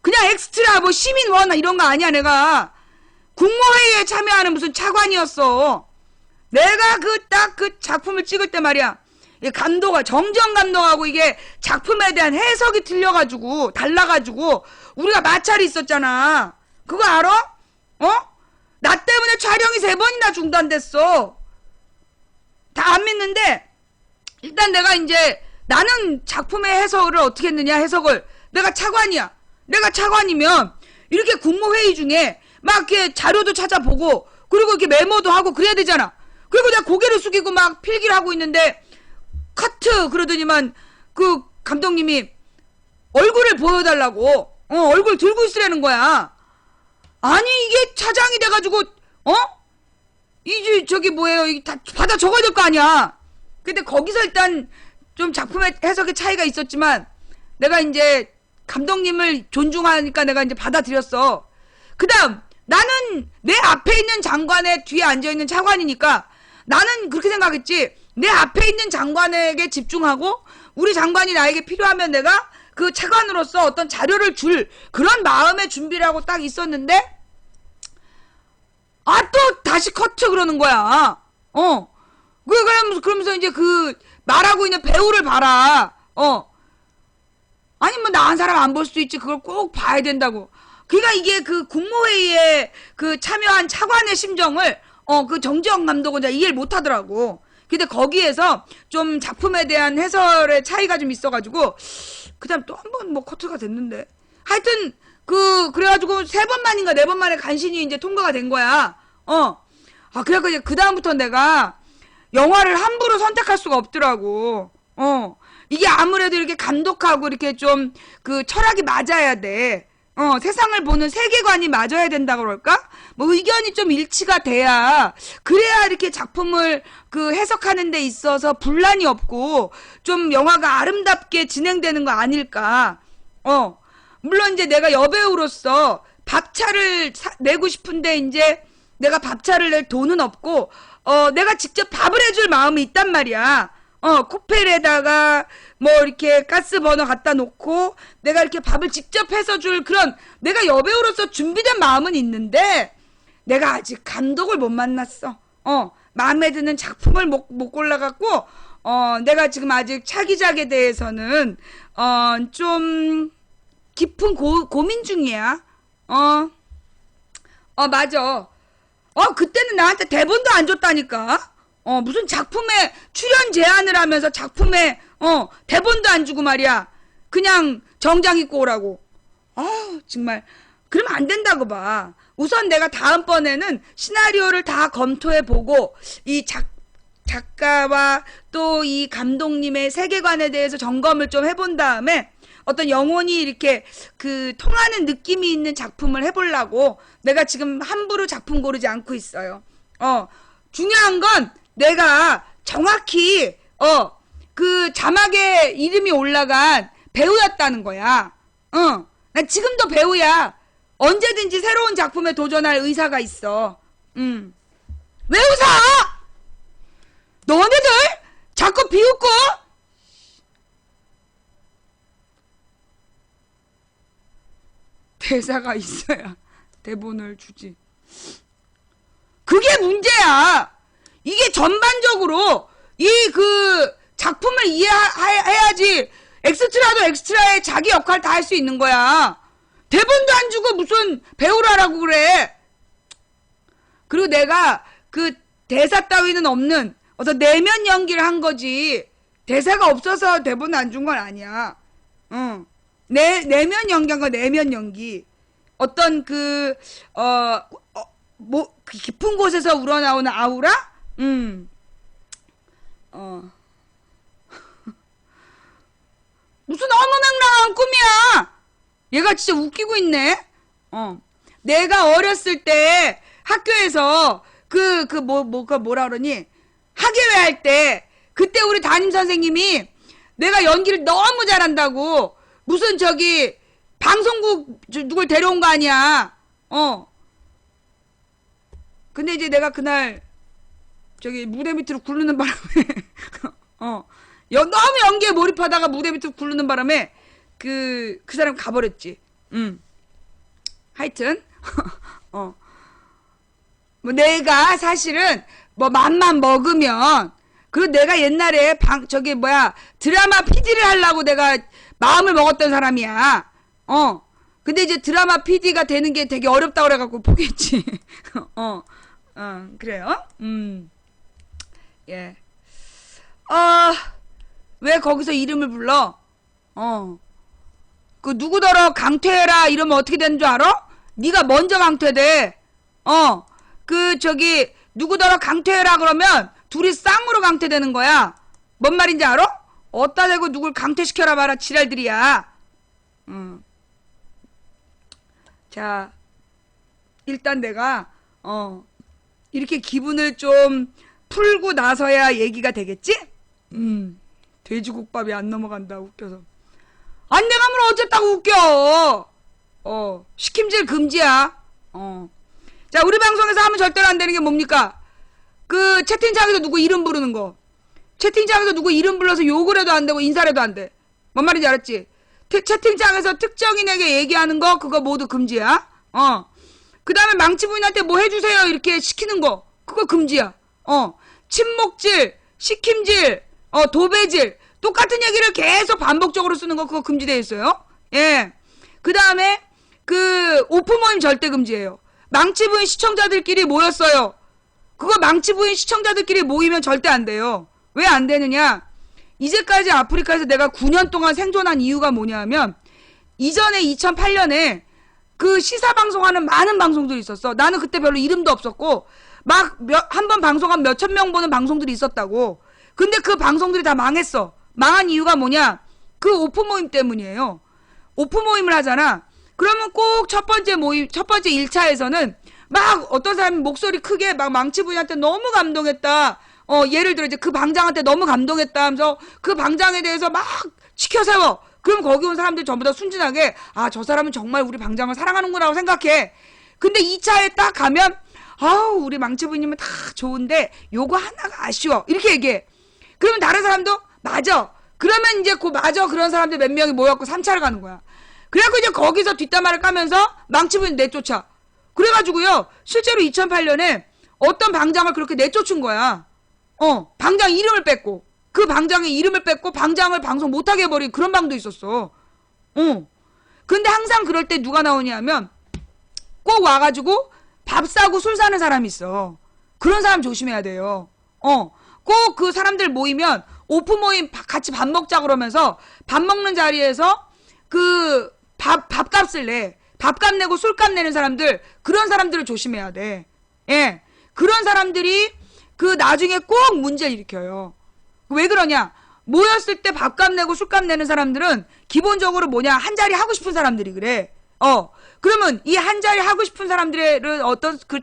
그냥 엑스트라, 뭐 시민원 이런 거 아니야, 내가. 국무회의에 참여하는 무슨 차관이었어. 내가 딱 그 작품을 찍을 때 말이야. 이 감독아, 정정 감독하고 이게 작품에 대한 해석이 틀려가지고, 달라가지고, 우리가 마찰이 있었잖아. 그거 알아? 나 때문에 촬영이 3번이나 중단됐어. 다 안 믿는데, 일단 내가 이제, 나는 작품의 해석을 어떻게 했느냐, 해석을. 내가 차관이야. 내가 차관이면, 이렇게 국무회의 중에, 막 이렇게 자료도 찾아보고, 그리고 이렇게 메모도 하고 그래야 되잖아. 그리고 내가 고개를 숙이고 막 필기를 하고 있는데, 커트! 그러더니만, 그 감독님이, 얼굴을 보여달라고, 얼굴 들고 있으라는 거야. 아니, 이게 차장이 돼가지고, 이제 저기 뭐예요? 이게 다 받아 적어야 될 거 아니야. 근데 거기서 일단 좀 작품의 해석의 차이가 있었지만, 내가 이제 감독님을 존중하니까 내가 이제 받아들였어. 그 다음, 나는 내 앞에 있는 장관의 뒤에 앉아있는 차관이니까, 나는 그렇게 생각했지. 내 앞에 있는 장관에게 집중하고, 우리 장관이 나에게 필요하면 내가 그 차관으로서 어떤 자료를 줄 그런 마음의 준비를 하고 딱 있었는데, 또 다시 커트 그러는 거야. 그러면서 이제 그 말하고 있는 배우를 봐라. 아니 뭐 나한 사람 안 볼 수도 있지. 그걸 꼭 봐야 된다고. 그러니까 이게 그 국무회의에 그 참여한 차관의 심정을 그 정지영 감독은 이해를 못 하더라고. 근데 거기에서 좀 작품에 대한 해설의 차이가 좀 있어가지고, 그 다음 또 한 번 뭐 커트가 됐는데. 하여튼, 그래가지고 3번만인가 4번 만에 간신히 이제 통과가 된 거야. 그래갖고 이제 그다음부터 내가 영화를 함부로 선택할 수가 없더라고. 이게 아무래도 이렇게 감독하고 이렇게 좀 그 철학이 맞아야 돼. 세상을 보는 세계관이 맞아야 된다 그럴까? 뭐 의견이 좀 일치가 돼야, 그래야 이렇게 작품을 그 해석하는 데 있어서 분란이 없고 좀 영화가 아름답게 진행되는 거 아닐까? 물론 이제 내가 여배우로서 밥차를 내고 싶은데 이제 내가 밥차를 낼 돈은 없고, 내가 직접 밥을 해줄 마음이 있단 말이야. 코펠에다가 뭐 이렇게 가스 버너 갖다 놓고 내가 이렇게 밥을 직접 해서 줄 그런, 내가 여배우로서 준비된 마음은 있는데, 내가 아직 감독을 못 만났어. 마음에 드는 작품을 못 골라갖고, 내가 지금 아직 차기작에 대해서는 좀 깊은 고민 중이야. 맞아. 그때는 나한테 대본도 안 줬다니까. 무슨 작품에 출연 제안을 하면서 작품에 대본도 안 주고 말이야. 그냥 정장 입고 오라고. 정말 그러면 안 된다고 봐. 우선 내가 다음번에는 시나리오를 다 검토해보고 이 작가와 또 이 감독님의 세계관에 대해서 점검을 좀 해본 다음에 어떤 영혼이 이렇게 그 통하는 느낌이 있는 작품을 해보려고 내가 지금 함부로 작품 고르지 않고 있어요. 중요한 건 내가 정확히 그 자막에 이름이 올라간 배우였다는 거야. 난 지금도 배우야. 언제든지 새로운 작품에 도전할 의사가 있어. 왜 웃어? 너네들 자꾸 비웃고. 대사가 있어야 대본을 주지. 그게 문제야. 이게 전반적으로 이 그 작품을 이해해야지 엑스트라도 엑스트라의 자기 역할 다 할 수 있는 거야. 대본도 안 주고 무슨 배우라라고 그래. 그리고 내가 그 대사 따위는 없는 어떤 내면 연기를 한 거지. 대사가 없어서 대본 안 준 건 아니야. 내면 연기한 거. 내면 연기. 어떤 그 깊은 곳에서 우러나오는 아우라? 무슨 어머낭랑한 꿈이야. 얘가 진짜 웃기고 있네. 내가 어렸을 때 학교에서 뭐라 그러니? 학예회 할 때, 그때 우리 담임 선생님이 내가 연기를 너무 잘한다고 무슨 저기 방송국 누굴 데려온 거 아니야. 근데 이제 내가 그날 저기 무대 밑으로 굴르는 바람에 너무 연기에 몰입하다가 무대 밑으로 굴르는 바람에 그 사람 가버렸지. 하여튼 뭐 내가 사실은 뭐 맘만 먹으면 그리고 내가 옛날에 드라마 PD를 하려고 내가 마음을 먹었던 사람이야. 근데 이제 드라마 PD가 되는 게 되게 어렵다고 그래갖고 포기했지. 그래요. 예. 왜 거기서 이름을 불러? 그 누구더러 강퇴해라 이러면 어떻게 되는 줄 알아? 네가 먼저 강퇴돼. 누구더러 강퇴해라 그러면 둘이 쌍으로 강퇴되는 거야. 뭔 말인지 알아? 어디다 대고 누굴 강퇴시켜라 봐라 지랄들이야. 자, 일단 내가 이렇게 기분을 좀 풀고 나서야 얘기가 되겠지? 돼지국밥이 안 넘어간다 웃겨서. 안 내가면 어쨌다고 웃겨. 시킴질 금지야. 자, 우리 방송에서 하면 절대로 안 되는 게 뭡니까? 그 채팅창에서 누구 이름 부르는 거. 채팅창에서 누구 이름 불러서 욕을 해도 안 되고 인사를 해도 안 돼. 뭔 말인지 알았지? 채팅창에서 특정인에게 얘기하는 거 그거 모두 금지야. 그 다음에 망치 부인한테 뭐 해주세요 이렇게 시키는 거 그거 금지야. 침묵질, 시킴질, 도배질 똑같은 얘기를 계속 반복적으로 쓰는 거 그거 금지되어 있어요. 예. 그 다음에 오프 모임 절대 금지예요. 망치 부인 시청자들끼리 모였어요. 그거 망치 부인 시청자들끼리 모이면 절대 안 돼요. 왜 안 되느냐? 이제까지 아프리카에서 내가 9년 동안 생존한 이유가 뭐냐면 이전에 2008년에 그 시사 방송하는 많은 방송들이 있었어. 나는 그때 별로 이름도 없었고 막 한 번 방송한 몇천 명 보는 방송들이 있었다고. 근데 그 방송들이 다 망했어. 망한 이유가 뭐냐? 그 오프 모임 때문이에요. 오프 모임을 하잖아. 그러면 꼭 첫 번째 1차에서는 막 어떤 사람이 목소리 크게 막 망치 부인한테 너무 감동했다. 예를 들어 이제 그 방장한테 너무 감동했다 하면서 그 방장에 대해서 막 치켜 세워. 그럼 거기 온 사람들 전부 다 순진하게 저 사람은 정말 우리 방장을 사랑하는구나라고 생각해. 근데 2차에 딱 가면 우리 망치 부인님은 다 좋은데 요거 하나가 아쉬워. 이렇게 얘기해. 그러면 다른 사람도 맞아. 그러면 이제 맞아. 그런 사람들 몇 명이 모여갖고 3차를 가는 거야. 그래갖고 이제 거기서 뒷담화를 까면서 망치 부인 내쫓아. 그래가지고요. 실제로 2008년에 어떤 방장을 그렇게 내쫓은 거야. 방장 이름을 뺐고 그 방장의 이름을 뺐고 방장을 방송 못하게 해버린 그런 방도 있었어. 근데 항상 그럴 때 누가 나오냐면 꼭 와가지고 밥 사고 술 사는 사람이 있어. 그런 사람 조심해야 돼요. 꼭 그 사람들 모이면 오프 모임 같이 밥 먹자 그러면서 밥 먹는 자리에서 그 밥값을 내. 밥값 내고 술값 내는 사람들, 그런 사람들을 조심해야 돼. 예. 그런 사람들이 나중에 꼭 문제를 일으켜요. 왜 그러냐? 모였을 때 밥값 내고 술값 내는 사람들은 기본적으로 한 자리 하고 싶은 사람들이 그래. 그러면 이 한 자리 하고 싶은 사람들은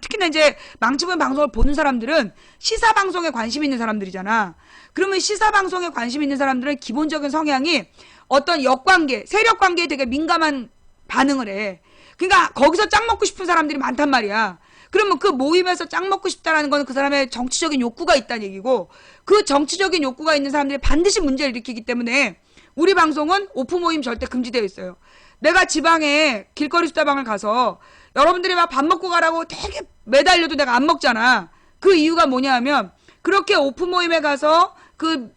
특히나 이제 망치 부인 방송을 보는 사람들은 시사 방송에 관심 있는 사람들이잖아. 그러면 시사 방송에 관심 있는 사람들은 기본적인 성향이 어떤 역관계, 세력 관계에 되게 민감한 반응을 해. 그러니까 거기서 짱 먹고 싶은 사람들이 많단 말이야. 그러면 그 모임에서 짱 먹고 싶다라는 건 그 사람의 정치적인 욕구가 있다는 얘기고, 그 정치적인 욕구가 있는 사람들이 반드시 문제를 일으키기 때문에 우리 방송은 오프 모임 절대 금지되어 있어요. 내가 지방에 길거리 수다방을 가서 여러분들이 막 밥 먹고 가라고 되게 매달려도 내가 안 먹잖아. 그 이유가 뭐냐 하면 그렇게 오프 모임에 가서 그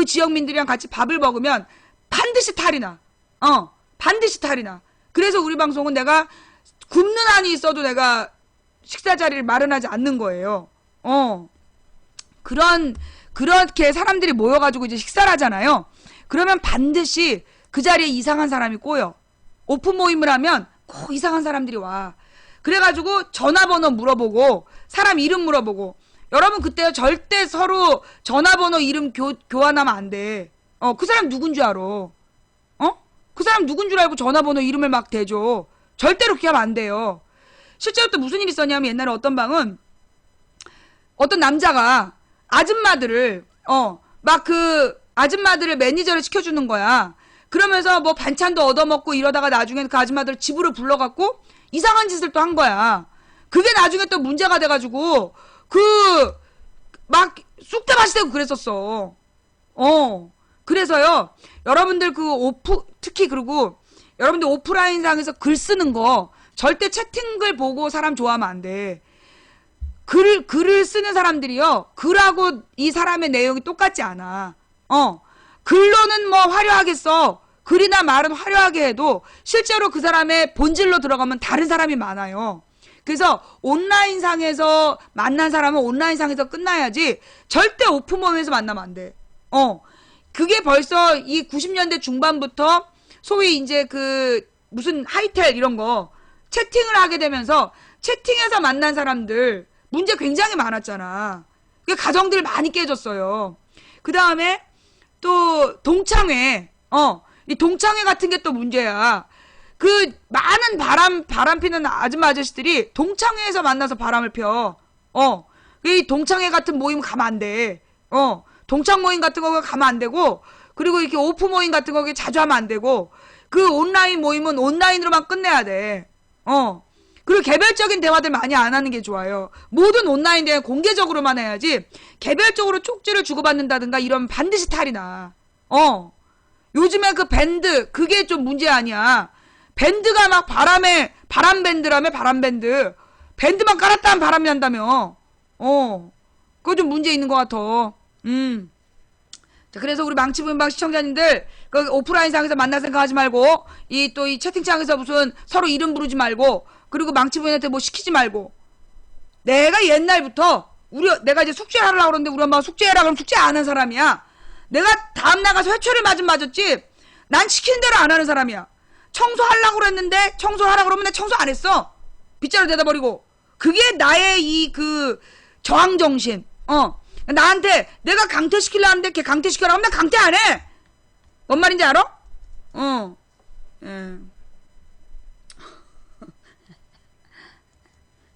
지역민들이랑 같이 밥을 먹으면 반드시 탈이 나. 반드시 탈이 나. 그래서 우리 방송은 내가 굶는 한이 있어도 내가 식사 자리를 마련하지 않는 거예요. 그렇게 사람들이 모여가지고 이제 식사를 하잖아요. 그러면 반드시 그 자리에 이상한 사람이 꼬여. 오프 모임을 하면 꼭 이상한 사람들이 와. 그래가지고 전화번호 물어보고 사람 이름 물어보고. 여러분 그때 절대 서로 전화번호 이름 교환하면 안 돼. 그 사람 누군 줄 알아. 그 사람 누군 줄 알고 전화번호 이름을 막 대줘. 절대로 그렇게 하면 안 돼요. 실제로 또 무슨 일이 있었냐면 옛날에 어떤 방은 어떤 남자가 아줌마들을 아줌마들을 매니저를 시켜주는 거야. 그러면서 뭐 반찬도 얻어먹고 이러다가 나중에는 그 아줌마들 집으로 불러갖고 이상한 짓을 또 한 거야. 그게 나중에 또 문제가 돼가지고 막 쑥대 맛이 되고 그랬었어. 그래서요, 여러분들 특히 그리고 여러분들 오프라인상에서 글 쓰는 거 절대 채팅글 보고 사람 좋아하면 안 돼. 글을 쓰는 사람들이요, 글하고 이 사람의 내용이 똑같지 않아. 글로는 뭐 화려하게 써. 글이나 말은 화려하게 해도 실제로 그 사람의 본질로 들어가면 다른 사람이 많아요. 그래서 온라인상에서 만난 사람은 온라인상에서 끝나야지 절대 오프모임에서 만나면 안 돼. 그게 벌써 이 90년대 중반부터 소위 이제 무슨 하이텔 이런 거 채팅을 하게 되면서 채팅에서 만난 사람들 문제 굉장히 많았잖아. 가정들 많이 깨졌어요. 그 다음에 또 동창회, 이 동창회 같은 게 또 문제야. 많은 바람 피는 아줌마 아저씨들이 동창회에서 만나서 바람을 펴. 이 동창회 같은 모임 가면 안 돼. 동창 모임 같은 거 가면 안 되고, 그리고 이렇게 오프 모임 같은 거 자주 하면 안 되고, 온라인 모임은 온라인으로만 끝내야 돼. 그리고 개별적인 대화들 많이 안 하는 게 좋아요. 모든 온라인 대화 공개적으로만 해야지, 개별적으로 쪽지를 주고받는다든가 이러면 반드시 탈이 나. 요즘에 밴드, 그게 좀 문제 아니야. 밴드가 막 바람 밴드라며, 바람 밴드. 밴드만 깔았다 하면 바람이 난다며. 그거 좀 문제 있는 것 같아. 자, 그래서 우리 망치부인방 시청자님들, 오프라인상에서 만날 생각하지 말고, 이 채팅창에서 무슨 서로 이름 부르지 말고, 그리고 망치부인한테 뭐 시키지 말고. 내가 옛날부터, 내가 이제 숙제를 하려고 그러는데 우리 엄마가 숙제해라 그러면 숙제 안 한 사람이야. 내가 다음 나가서 회초를 맞았지. 난 시키는 대로 안 하는 사람이야. 청소하려고 그랬는데 청소하라고 그러면 나 청소 안 했어. 빗자루 대다 버리고. 그게 나의 저항정신. 나한테 내가 강퇴시키려 하는데 걔 강퇴시키라고 하면 나 강퇴 안 해. 뭔 말인지 알아? 예.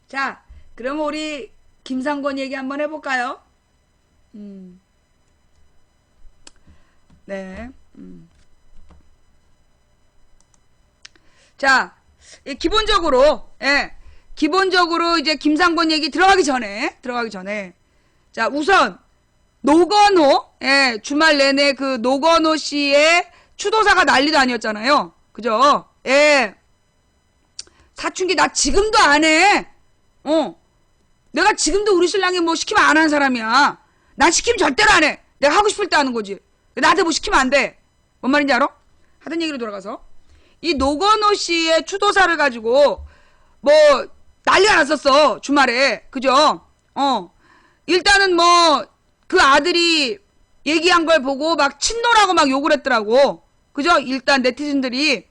자, 그럼 우리 김상권 얘기 한번 해볼까요? 네. 자, 기본적으로 이제 김상권 얘기 들어가기 전에, 자, 우선, 노건호, 주말 내내 노건호 씨의 추도사가 난리도 아니었잖아요. 그죠? 사춘기 나 지금도 안 해. 내가 지금도 우리 신랑이 뭐 시키면 안 하는 사람이야. 난 시키면 절대로 안 해. 내가 하고 싶을 때 하는 거지. 나한테 뭐 시키면 안 돼. 뭔 말인지 알아? 하던 얘기로 돌아가서. 이 노건호 씨의 추도사를 가지고 뭐 난리가 났었어. 주말에. 그죠? 일단은 뭐 그 아들이 얘기한 걸 보고 막 친노라고 막 욕을 했더라고. 그죠? 일단 네티즌들이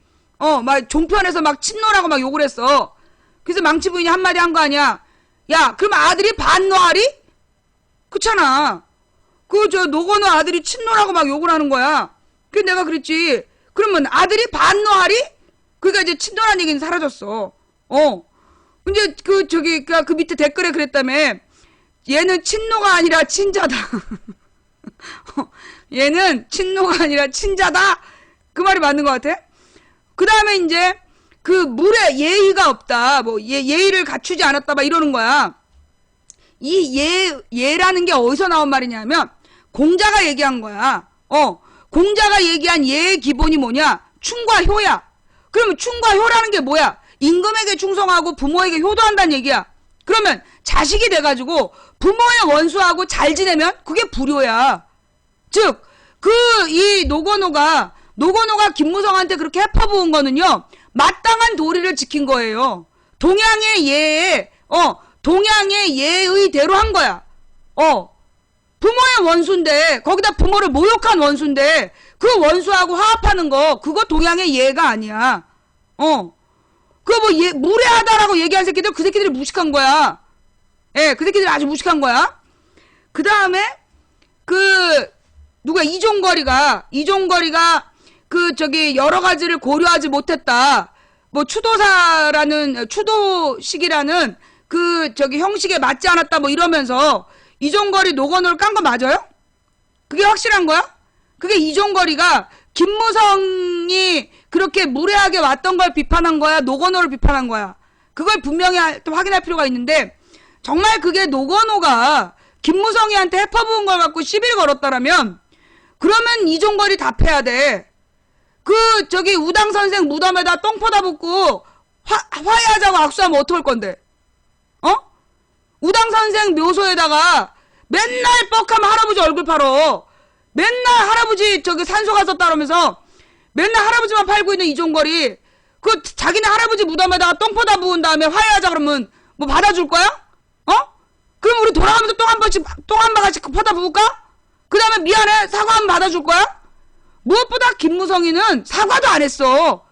막 종편에서 막 친노라고 막 욕을 했어. 그래서 망치 부인이 한마디 한 거 아니야. 야, 그럼 아들이 반노하리? 그렇잖아. 노건호 아들이 친노라고 막 욕을 하는 거야. 그래서 내가 그랬지. 그러면 아들이 반노하리? 그러니까 이제 친노란 얘기는 사라졌어. 근데 그 밑에 댓글에 그랬다며. 얘는 친노가 아니라 친자다. 얘는 친노가 아니라 친자다. 그 말이 맞는 것 같아. 그 다음에 이제 물에 예의가 없다. 뭐 예의를 갖추지 않았다. 막 이러는 거야. 이 예라는 게 어디서 나온 말이냐면 공자가 얘기한 거야. 공자가 얘기한 예의 기본이 뭐냐? 충과 효야. 그러면 충과 효라는 게 뭐야? 임금에게 충성하고 부모에게 효도한다는 얘기야. 그러면 자식이 돼가지고 부모의 원수하고 잘 지내면 그게 불효야. 즉, 이 노건호가 김무성한테 그렇게 해퍼부은 거는요, 마땅한 도리를 지킨 거예요. 동양의 예의대로 한 거야. 부모의 원수인데, 거기다 부모를 모욕한 원수인데, 그 원수하고 화합하는 거, 그거 동양의 예가 아니야. 그거 무례하다라고 얘기한 새끼들, 그 새끼들이 무식한 거야. 그 새끼들이 아주 무식한 거야. 그 다음에, 이종거리가, 여러 가지를 고려하지 못했다. 뭐, 추도식이라는, 형식에 맞지 않았다, 뭐, 이러면서, 이종거리 노건호를 깐 거 맞아요? 그게 확실한 거야? 그게 이종거리가 김무성이 그렇게 무례하게 왔던 걸 비판한 거야? 노건호를 비판한 거야? 그걸 분명히 또 확인할 필요가 있는데, 정말 그게 노건호가 김무성이한테 해퍼부은 걸 갖고 시비를 걸었다라면, 그러면 이종걸이 답해야 돼. 저기 우당 선생 무덤에다 똥 퍼다 붓고 화해하자고 악수하면 어떡할 건데? 우당 선생 묘소에다가 맨날 뻑하면 할아버지 얼굴 팔어. 맨날 할아버지 저기 산소 갔었다라면서 맨날 할아버지만 팔고 있는 이종걸이 자기네 할아버지 무덤에다가 똥 퍼다 부은 다음에 화해하자 그러면 뭐 받아줄 거야? 그럼 우리 돌아가면서 똥 한 바가지 퍼다 부을까? 그 다음에 미안해 사과하면 받아줄 거야? 무엇보다 김무성이는 사과도 안 했어.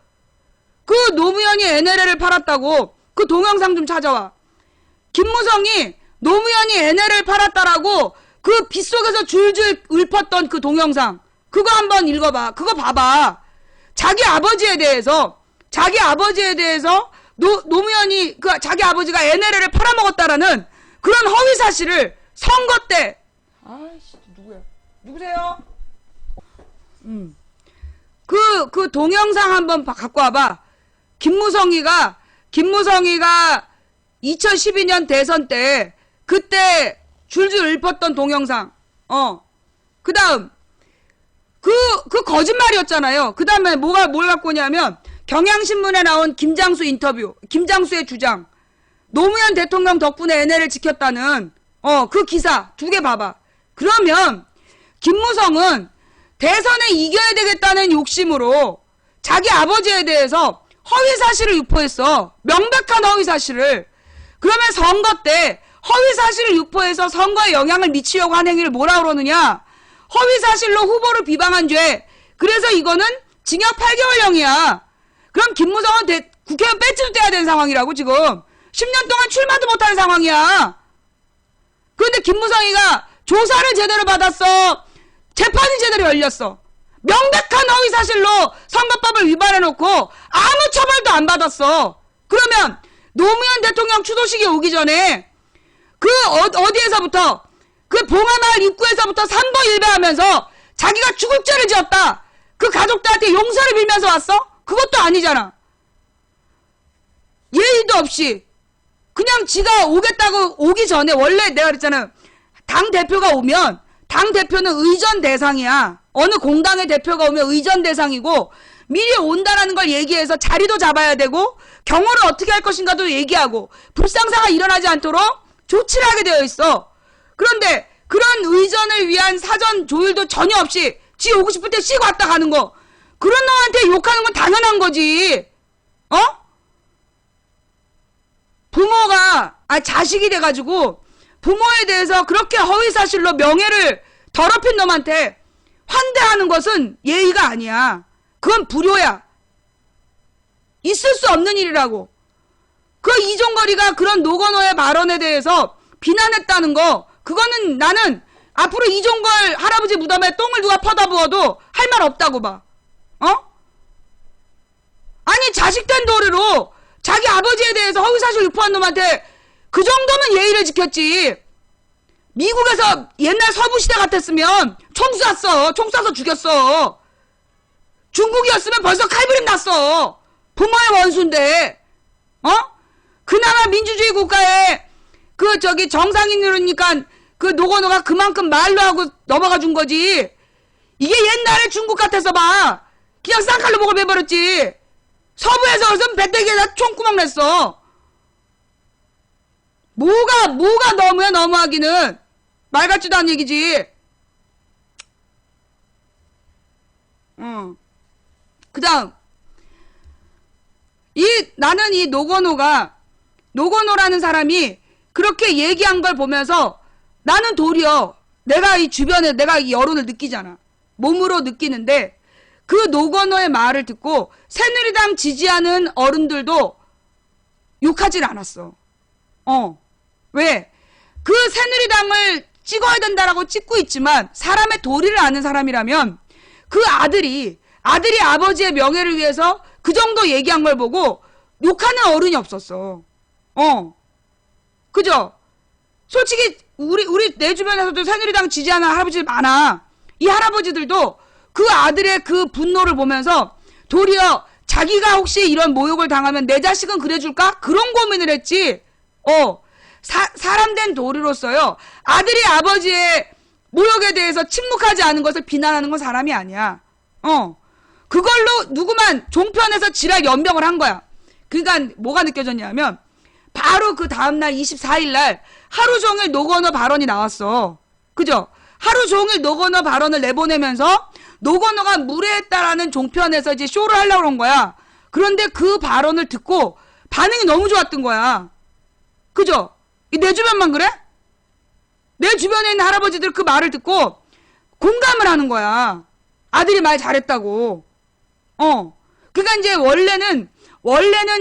노무현이 NLL을 팔았다고 그 동영상 좀 찾아와. 김무성이 노무현이 NLL을 팔았다라고 그 빗속에서 줄줄 읊었던 그 동영상 그거 한번 읽어봐. 그거 봐봐. 자기 아버지에 대해서 노무현이 자기 아버지가 NLL을 팔아먹었다라는 그런 허위 사실을 선거 때 아이씨 누구야? 누구세요? 그 동영상 한번 갖고 와봐. 김무성이가 2012년 대선 때 그때 줄줄 읊었던 동영상. 그 다음 그 거짓말이었잖아요. 그 다음에 뭘 갖고 오냐면 경향신문에 나온 김장수 인터뷰, 김장수의 주장, 노무현 대통령 덕분에 NL을 지켰다는 그 기사 두 개 봐봐. 그러면 김무성은 대선에 이겨야 되겠다는 욕심으로 자기 아버지에 대해서 허위사실을 유포했어. 명백한 허위사실을. 그러면 선거 때 허위사실을 유포해서 선거에 영향을 미치려고 한 행위를 뭐라 그러느냐? 허위사실로 후보를 비방한 죄. 그래서 이거는 징역 8개월형이야. 그럼 김무성은 국회의원 배지도 떼야 되는 상황이라고 지금. 10년 동안 출마도 못하는 상황이야. 그런데 김무성이가 조사를 제대로 받았어. 재판이 제대로 열렸어. 명백한 허위사실로 선거법을 위반해놓고 아무 처벌도 안 받았어. 그러면 노무현 대통령 추도식이 오기 전에 어디에서부터 봉하마을 입구에서부터 삼보일배하면서 자기가 죽을 죄를 지었다. 그 가족들한테 용서를 빌면서 왔어? 그것도 아니잖아. 예의도 없이 그냥 지가 오기 전에 원래 내가 그랬잖아. 당대표가 오면 당대표는 의전 대상이야. 어느 공당의 대표가 오면 의전 대상이고 미리 온다라는 걸 얘기해서 자리도 잡아야 되고 경호를 어떻게 할 것인가도 얘기하고 불상사가 일어나지 않도록 조치를 하게 되어 있어. 그런데 그런 의전을 위한 사전 조율도 전혀 없이 지 오고 싶을 때 씩 왔다 가는 거. 그런 놈한테 욕하는 건 당연한 거지. 부모가 자식이 돼가지고 부모에 대해서 그렇게 허위사실로 명예를 더럽힌 놈한테 환대하는 것은 예의가 아니야. 그건 불효야. 있을 수 없는 일이라고. 이종걸이가 그런 노건호의 발언에 대해서 비난했다는 거, 그거는 나는 앞으로 이종걸 할아버지 무덤에 똥을 누가 퍼다 부어도 할 말 없다고 봐. 아니 자식된 도리로 자기 아버지에 대해서 허위사실 유포한 놈한테 그 정도면 예의를 지켰지. 미국에서 옛날 서부시대 같았으면 총 쐈어. 총 쏴서 죽였어. 중국이었으면 벌써 칼부림 났어. 부모의 원수인데. 그나마 민주주의 국가에 정상인이니까 노건호가 그만큼 말로 하고 넘어가 준 거지. 이게 옛날에 중국 같아서 봐. 그냥 쌍칼로 목을 베버렸지. 서부에서 무슨 배때기에다 총구멍 냈어. 뭐가 너무야 너무하기는. 말 같지도 않은 얘기지. 그 다음 나는 이 노건호라는 사람이 그렇게 얘기한 걸 보면서 나는 도리어 내가 이 주변에 내가 이 여론을 느끼잖아. 몸으로 느끼는데 그 노건호의 말을 듣고 새누리당 지지하는 어른들도 욕하질 않았어. 왜? 그 새누리당을 찍어야 된다라고 찍고 있지만 사람의 도리를 아는 사람이라면 그 아들이 아버지의 명예를 위해서 그 정도 얘기한 걸 보고 욕하는 어른이 없었어. 그죠? 솔직히 우리 내 주변에서도 새누리당 지지하는 할아버지들 많아. 이 할아버지들도 그 아들의 그 분노를 보면서 도리어 자기가 혹시 이런 모욕을 당하면 내 자식은 그래줄까? 그런 고민을 했지. 사람된 도리로서요. 아들이 아버지의 모욕에 대해서 침묵하지 않은 것을 비난하는 건 사람이 아니야. 그걸로 누구만 종편에서 지랄 연병을 한 거야. 그러니까 뭐가 느껴졌냐면 바로 그 다음날 24일날 하루 종일 노건어 발언이 나왔어. 그죠? 하루 종일 노건어 발언을 내보내면서 노건어가 무례했다라는 종편에서 이제 쇼를 하려고 그런 거야. 그런데 그 발언을 듣고 반응이 너무 좋았던 거야. 그죠? 내 주변만 그래? 내 주변에 있는 할아버지들 그 말을 듣고 공감을 하는 거야. 아들이 말 잘했다고. 그러니까 이제 원래는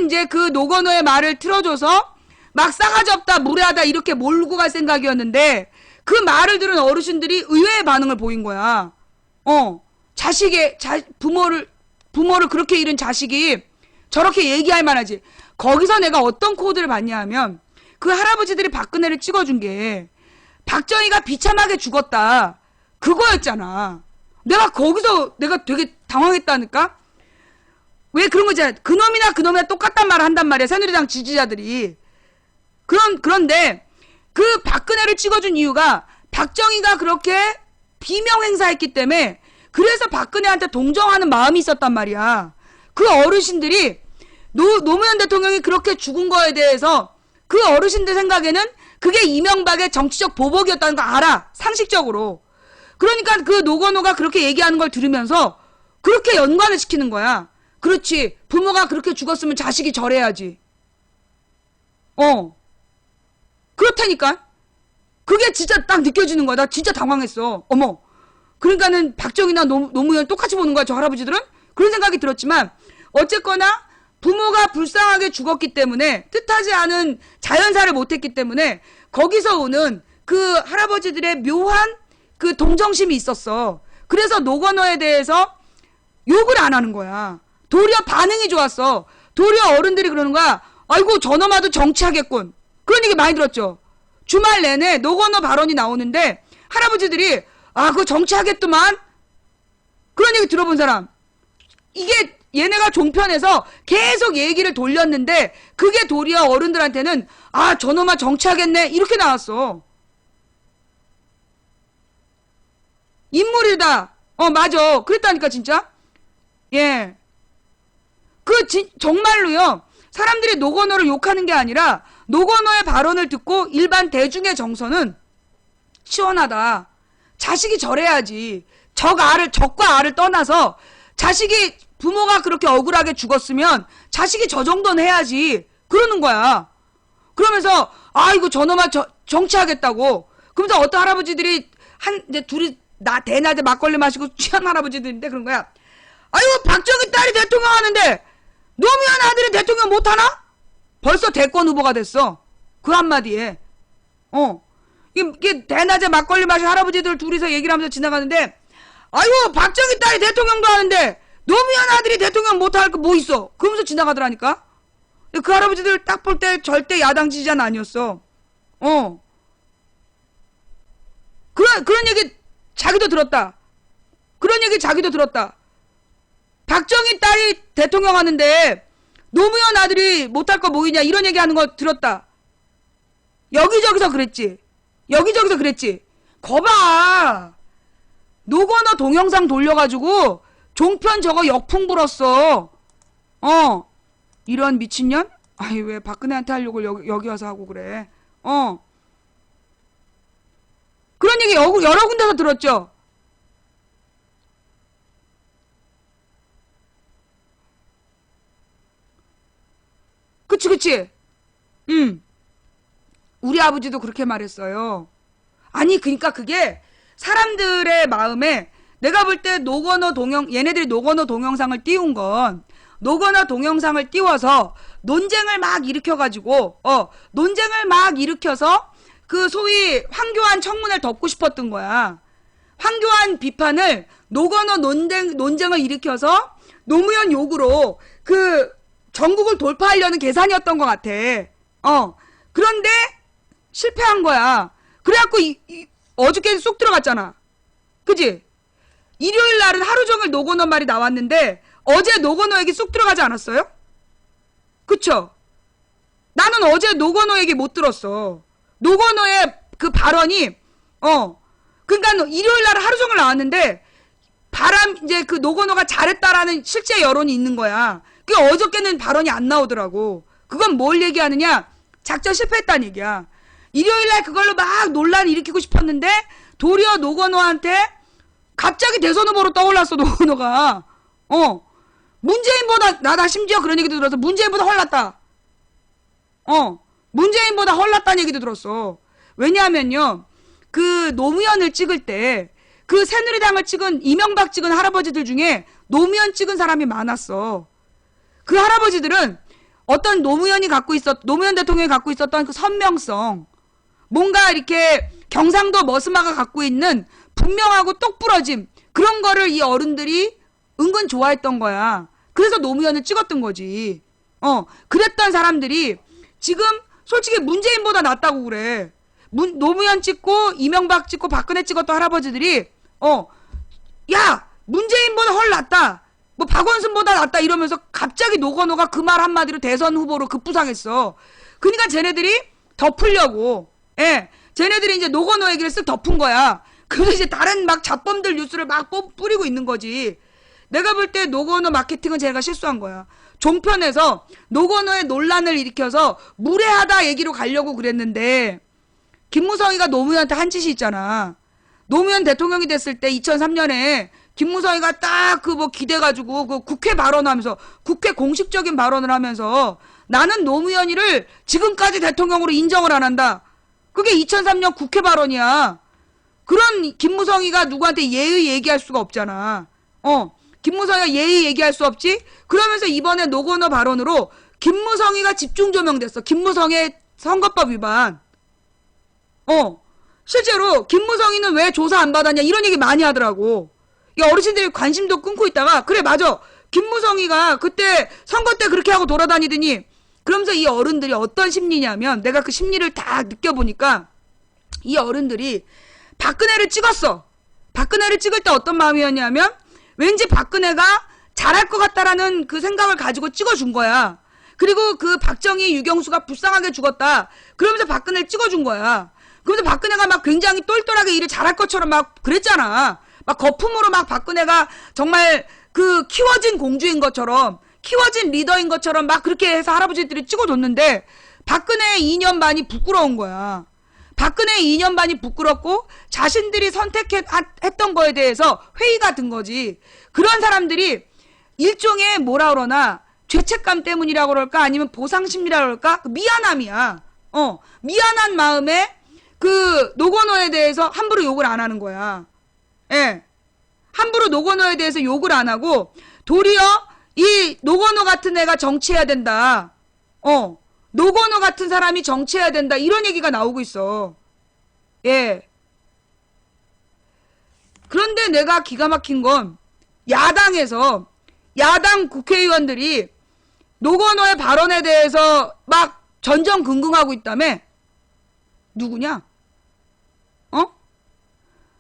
이제 그 노건어의 말을 틀어줘서 막 싸가지 없다, 무례하다 이렇게 몰고 갈 생각이었는데 그 말을 들은 어르신들이 의외의 반응을 보인 거야. 부모를 그렇게 잃은 자식이 저렇게 얘기할 만하지. 거기서 내가 어떤 코드를 봤냐 하면 그 할아버지들이 박근혜를 찍어준 게 박정희가 비참하게 죽었다. 그거였잖아. 내가 거기서 내가 되게 당황했다니까? 왜 그런 거지? 그놈이나 똑같단 말을 한단 말이야. 새누리당 지지자들이. 그런데 그 박근혜를 찍어준 이유가 박정희가 그렇게 비명 행사했기 때문에 그래서 박근혜한테 동정하는 마음이 있었단 말이야. 그 어르신들이 노무현 대통령이 그렇게 죽은 거에 대해서 그 어르신들 생각에는 그게 이명박의 정치적 보복이었다는 거 알아. 상식적으로. 그러니까 그 노건호가 그렇게 얘기하는 걸 들으면서 그렇게 연관을 시키는 거야. 그렇지. 부모가 그렇게 죽었으면 자식이 절해야지. 그렇다니까. 그게 진짜 딱 느껴지는 거야. 나 진짜 당황했어. 어머. 그러니까는 박정희나 노무현 똑같이 보는 거야. 저 할아버지들은. 그런 생각이 들었지만 어쨌거나 부모가 불쌍하게 죽었기 때문에 뜻하지 않은 자연사를 못했기 때문에 거기서 오는 그 할아버지들의 묘한 그 동정심이 있었어. 그래서 노건어에 대해서 욕을 안 하는 거야. 도리어 반응이 좋았어. 도리어 어른들이 그러는 거야. 아이고 저놈아도 정치하겠군. 그런 얘기 많이 들었죠. 주말 내내 노건어 발언이 나오는데 할아버지들이 그거 정치하겠더만. 그런 얘기 들어본 사람. 이게 얘네가 종편에서 계속 얘기를 돌렸는데 그게 도리어 어른들한테는 저놈아 정치하겠네 이렇게 나왔어. 인물이다. 맞아. 그랬다니까 진짜. 예. 정말로요. 사람들이 노건어를 욕하는 게 아니라 노건어의 발언을 듣고 일반 대중의 정서는 시원하다. 자식이 저래야지. 적과 알을 떠나서 자식이 부모가 그렇게 억울하게 죽었으면 자식이 저 정도는 해야지. 그러는 거야. 그러면서 이거 저놈아 정치하겠다고. 그러면서 어떤 할아버지들이 이제 둘이 대낮에 막걸리 마시고 취한 할아버지들인데 그런 거야. 아이고 박정희 딸이 대통령 하는데 노무현 아들이 대통령 못하나? 벌써 대권 후보가 됐어. 그 한마디에. 이게 대낮에 막걸리 마신 할아버지들 둘이서 얘기를 하면서 지나가는데 아이고 박정희 딸이 대통령도 하는데 노무현 아들이 대통령 못할 거 뭐 있어? 그러면서 지나가더라니까. 그 할아버지들 딱 볼 때 절대 야당 지지자는 아니었어. 그런 얘기 자기도 들었다. 그런 얘기 자기도 들었다. 박정희 딸이 대통령 하는데 노무현 아들이 못할 거 뭐 있냐 이런 얘기 하는 거 들었다. 여기저기서 그랬지. 거봐. 노건어 동영상 돌려가지고 종편 저거 역풍 불었어. 이런 미친년? 왜 박근혜한테 하려고 여기 와서 하고 그래. 그런 얘기 여러 군데서 들었죠. 그치. 우리 아버지도 그렇게 말했어요. 아니, 그러니까 그게 사람들의 마음에 내가 볼 때 얘네들이 노건어 동영상을 띄운 건 노건어 동영상을 띄워서 논쟁을 막 일으켜가지고, 논쟁을 막 일으켜서 그 소위 황교안 청문회를 덮고 싶었던 거야. 황교안 비판을 노건어 논쟁을 일으켜서 노무현 욕으로 그 전국을 돌파하려는 계산이었던 것 같아. 그런데 실패한 거야. 그래갖고 어저께 쏙 들어갔잖아. 그지? 일요일 날은 하루 종일 노건호 말이 나왔는데 어제 노건호 얘기 쑥 들어가지 않았어요? 그쵸? 나는 어제 노건호 얘기 못 들었어. 노건호의 그 발언이 그러니까 일요일 날 하루 종일 나왔는데 이제 그 노건호가 잘했다라는 실제 여론이 있는 거야. 그 어저께는 발언이 안 나오더라고. 그건 뭘 얘기하느냐? 작전 실패했다는 얘기야. 일요일 날 그걸로 막 논란 일으키고 싶었는데 도리어 노건호한테 갑자기 대선 후보로 떠올랐어. 노건호가. 문재인보다 나다 심지어 그런 얘기도 들어서 문재인보다 헐났다. 문재인보다 헐났다는 얘기도 들었어. 왜냐하면요. 그 노무현을 찍을 때 그 새누리당을 찍은 이명박 찍은 할아버지들 중에 노무현 찍은 사람이 많았어. 그 할아버지들은 어떤 노무현 대통령이 갖고 있었던 그 선명성, 뭔가 이렇게 경상도 머스마가 갖고 있는 분명하고 똑부러짐, 그런 거를 이 어른들이 은근 좋아했던 거야. 그래서 노무현을 찍었던 거지. 그랬던 사람들이 지금 솔직히 문재인보다 낫다고 그래. 노무현 찍고 이명박 찍고 박근혜 찍었던 할아버지들이 야 문재인보다 헐 낫다, 뭐 박원순보다 낫다 이러면서 갑자기 노건호가 그 말 한마디로 대선 후보로 급부상했어. 그러니까 쟤네들이 덮으려고, 쟤네들이 이제 노건호 얘기를 쓱 덮은 거야. 그래서 이제 다른 막 잡범들 뉴스를 막 뿌리고 있는 거지. 내가 볼 때 노건호 마케팅은 쟤가 실수한 거야. 종편에서 노건호의 논란을 일으켜서 무례하다 얘기로 가려고 그랬는데 김무성이가 노무현한테 한 짓이 있잖아. 노무현 대통령이 됐을 때 2003년에 김무성이가 딱 그 뭐 기대가지고 그 국회 발언하면서, 국회 공식적인 발언을 하면서 나는 노무현이를 지금까지 대통령으로 인정을 안 한다. 그게 2003년 국회 발언이야. 그런 김무성이가 누구한테 예의 얘기할 수가 없잖아. 김무성이가 예의 얘기할 수 없지? 그러면서 이번에 노건호 발언으로 김무성이가 집중 조명됐어. 김무성의 선거법 위반. 실제로 김무성이는 왜 조사 안 받았냐 이런 얘기 많이 하더라고. 이 어르신들이 관심도 끊고 있다가 그래 맞아. 김무성이가 그때 선거 때 그렇게 하고 돌아다니더니, 그러면서 이 어른들이 어떤 심리냐면, 내가 그 심리를 다 느껴보니까 이 어른들이 박근혜를 찍었어. 박근혜를 찍을 때 어떤 마음이었냐면 왠지 박근혜가 잘할 것 같다라는 그 생각을 가지고 찍어준 거야. 그리고 그 박정희, 유경수가 불쌍하게 죽었다. 그러면서 박근혜를 찍어준 거야. 그러면서 박근혜가 막 굉장히 똘똘하게 일을 잘할 것처럼 막 그랬잖아. 막 거품으로 막 박근혜가 정말 그 키워진 공주인 것처럼, 키워진 리더인 것처럼 막 그렇게 해서 할아버지들이 찍어줬는데 박근혜의 2년 반이 부끄러운 거야. 박근혜의 2년 반이 부끄럽고 자신들이 선택했던 거에 대해서 회의가 든 거지. 그런 사람들이 일종의 뭐라 그러나 죄책감 때문이라고 그럴까 아니면 보상심리라고 그럴까, 미안함이야. 미안한 마음에 그 노건호에 대해서 함부로 욕을 안 하는 거야. 함부로 노건호에 대해서 욕을 안 하고 도리어 이 노건호 같은 애가 정치해야 된다. 노건호 같은 사람이 정치해야 된다. 이런 얘기가 나오고 있어. 그런데 내가 기가 막힌 건 야당에서, 야당 국회의원들이 노건호의 발언에 대해서 막 전전긍긍하고 있다며. 누구냐?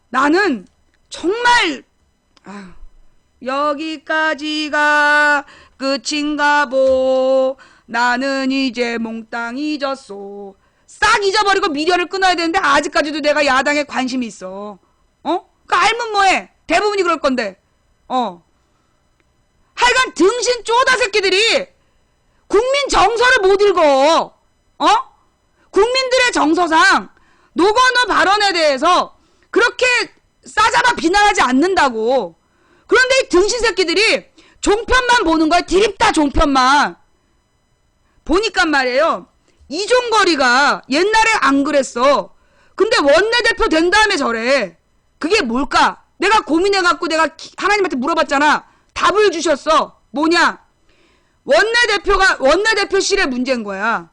나는 정말 여기까지가 끝인가 보. 나는 이제 몽땅 잊었소. 싹 잊어버리고 미련을 끊어야 되는데 아직까지도 내가 야당에 관심이 있어. 그러니까 알면 뭐해. 대부분이 그럴 건데. 하여간 등신 쪼다 새끼들이 국민 정서를 못 읽어. 국민들의 정서상 노건호 발언에 대해서 그렇게 싸잡아 비난하지 않는다고. 그런데 이 등신 새끼들이 종편만 보는 거야. 디립다 종편만. 보니까 말이에요. 이종거리가 옛날에 안 그랬어. 근데 원내대표 된 다음에 저래. 그게 뭘까? 내가 고민해갖고 내가 하나님한테 물어봤잖아. 답을 주셨어. 뭐냐? 원내대표실의 문제인 거야.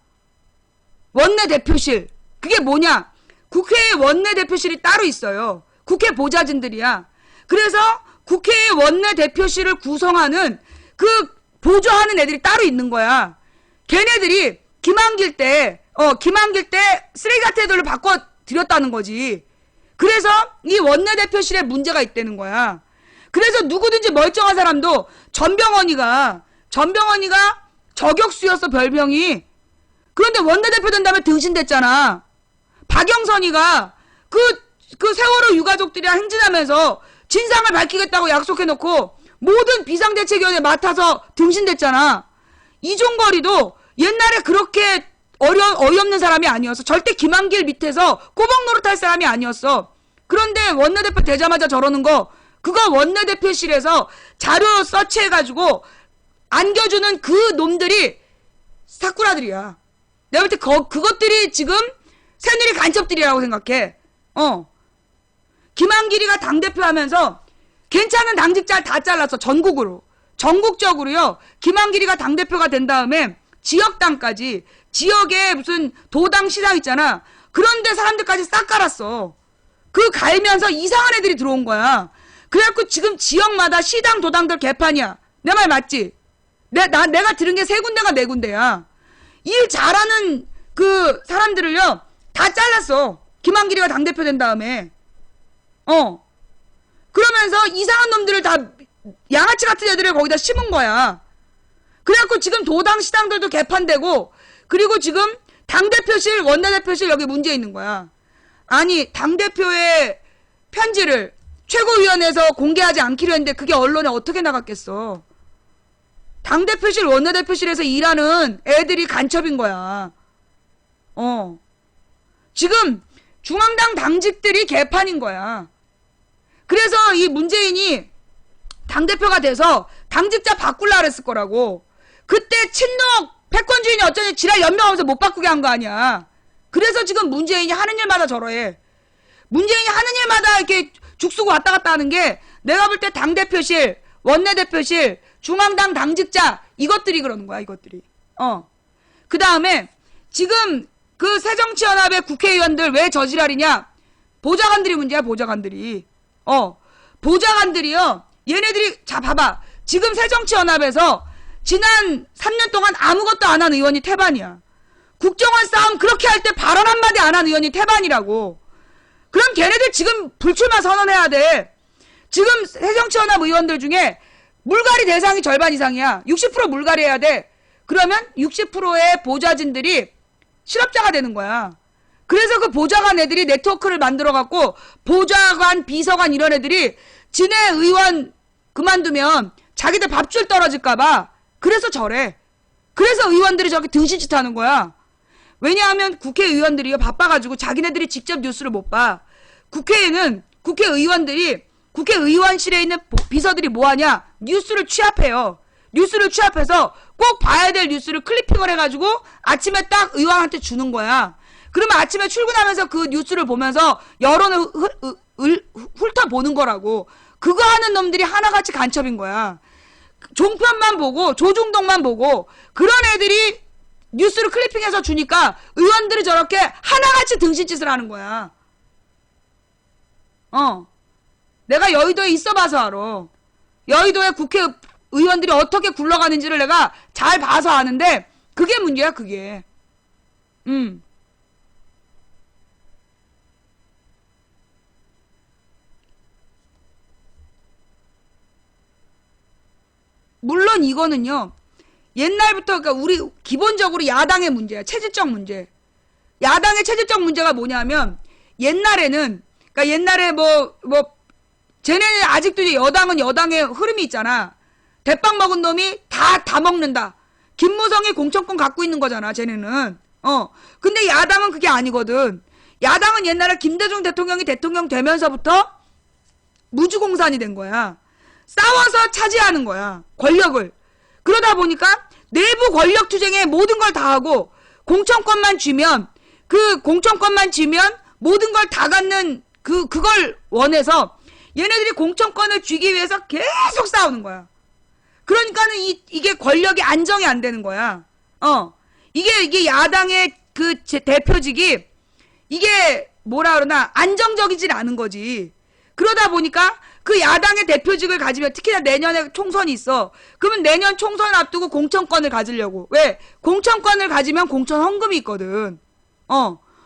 원내대표실. 그게 뭐냐? 국회에 원내대표실이 따로 있어요. 국회 보좌진들이야. 그래서 국회의 원내대표실을 구성하는 그 보조하는 애들이 따로 있는 거야. 걔네들이 김한길 때 쓰레기 같은 애들로 바꿔 드렸다는 거지. 그래서 이 원내대표실에 문제가 있다는 거야. 그래서 누구든지 멀쩡한 사람도 전병헌이가 저격수였어, 별명이. 그런데 원내대표 된 다음에 등신됐잖아. 박영선이가 그 세월호 유가족들이랑 행진하면서 진상을 밝히겠다고 약속해놓고 모든 비상대책위원회 맡아서 등신됐잖아. 이종거리도 옛날에 그렇게 어이없는 사람이 아니었어. 절대 김한길 밑에서 꼬박 노릇할 사람이 아니었어. 그런데 원내대표 되자마자 저러는 거, 그거 원내대표실에서 자료 서치해가지고 안겨주는 그 놈들이 사쿠라들이야. 내가 볼 때 그것들이 지금 새누리 간첩들이라고 생각해. 김한길이가 당대표 하면서 괜찮은 당직자를 다 잘랐어. 전국적으로요. 김한길이가 당대표가 된 다음에 지역당까지, 지역에 무슨 도당 시당 있잖아. 그런데 사람들까지 싹 갈았어. 그 갈면서 이상한 애들이 들어온 거야. 그래갖고 지금 지역마다 시당 도당들 개판이야. 내 말 맞지? 내가 들은 게 세 군데가 네 군데야. 일 잘하는 그 사람들을요 다 잘랐어. 김한길이가 당대표 된 다음에. 그러면서 이상한 놈들을 다, 양아치 같은 애들을 거기다 심은 거야. 그래갖고 지금 도당 시당들도 개판되고, 그리고 지금 당대표실, 원내대표실 여기 문제 있는 거야. 아니, 당대표의 편지를 최고위원회에서 공개하지 않기로 했는데 그게 언론에 어떻게 나갔겠어. 당대표실, 원내대표실에서 일하는 애들이 간첩인 거야. 지금 중앙당 당직들이 개판인 거야. 그래서 이 문재인이 당대표가 돼서 당직자 바꾸려고 그랬을 거라고. 그때 친노 패권주의니 어쩌니 지랄 연명하면서 못 바꾸게 한 거 아니야. 그래서 지금 문재인이 하는 일마다 저러해. 문재인이 하는 일마다 이렇게 죽쓰고 왔다 갔다 하는 게, 내가 볼 때 당대표실, 원내대표실, 중앙당 당직자, 이것들이 그러는 거야, 이것들이. 그 다음에 지금 그 새정치연합의 국회의원들 왜 저지랄이냐? 보좌관들이 문제야, 보좌관들이. 보좌관들이요. 얘네들이, 자, 봐봐. 지금 새정치연합에서 지난 3년 동안 아무것도 안 한 의원이 태반이야. 국정원 싸움 그렇게 할 때 발언 한마디 안 한 의원이 태반이라고. 그럼 걔네들 지금 불출마 선언해야 돼. 지금 새정치연합 의원들 중에 물갈이 대상이 절반 이상이야. 60% 물갈이 해야 돼. 그러면 60%의 보좌진들이 실업자가 되는 거야. 그래서 그 보좌관 애들이 네트워크를 만들어갖고 보좌관, 비서관 이런 애들이 지네 의원 그만두면 자기들 밥줄 떨어질까봐 그래서 저래. 그래서 의원들이 저렇게 등신짓 하는 거야. 왜냐하면 국회의원들이 바빠가지고 자기네들이 직접 뉴스를 못 봐. 국회에는 국회의원들이, 국회의원실에 있는 비서들이 뭐하냐? 뉴스를 취합해요. 뉴스를 취합해서 꼭 봐야 될 뉴스를 클리핑을 해가지고 아침에 딱 의원한테 주는 거야. 그러면 아침에 출근하면서 그 뉴스를 보면서 여론을 훑어보는 거라고. 그거 하는 놈들이 하나같이 간첩인 거야. 종편만 보고 조중동만 보고 그런 애들이 뉴스를 클리핑해서 주니까 의원들이 저렇게 하나같이 등신짓을 하는 거야. 내가 여의도에 있어봐서 알아. 여의도의 국회의원들이 어떻게 굴러가는지를 내가 잘 봐서 아는데 그게 문제야, 그게. 물론 이거는요, 옛날부터, 그러니까 우리 기본적으로 야당의 문제야. 체질적 문제. 야당의 체질적 문제가 뭐냐면, 옛날에는, 그러니까 옛날에 쟤네는 아직도 이제 여당은 여당의 흐름이 있잖아. 대빵 먹은 놈이 다 먹는다. 김무성이 공천권 갖고 있는 거잖아, 쟤네는. 근데 야당은 그게 아니거든. 야당은 옛날에 김대중 대통령이 대통령 되면서부터 무주공산이 된 거야. 싸워서 차지하는 거야, 권력을. 그러다 보니까 내부 권력 투쟁에 모든 걸 다 하고 공천권만 쥐면, 그 공천권만 쥐면 모든 걸 다 갖는 그걸 원해서 얘네들이 공천권을 쥐기 위해서 계속 싸우는 거야. 그러니까는 이게 권력이 안정이 안 되는 거야. 이게 야당의 그 대표직이 이게 뭐라 그러나 안정적이질 않은 거지. 그러다 보니까 그 야당의 대표직을 가지면, 특히나 내년에 총선이 있어. 그러면 내년 총선 앞두고 공천권을 가지려고. 왜? 공천권을 가지면 공천 헌금이 있거든.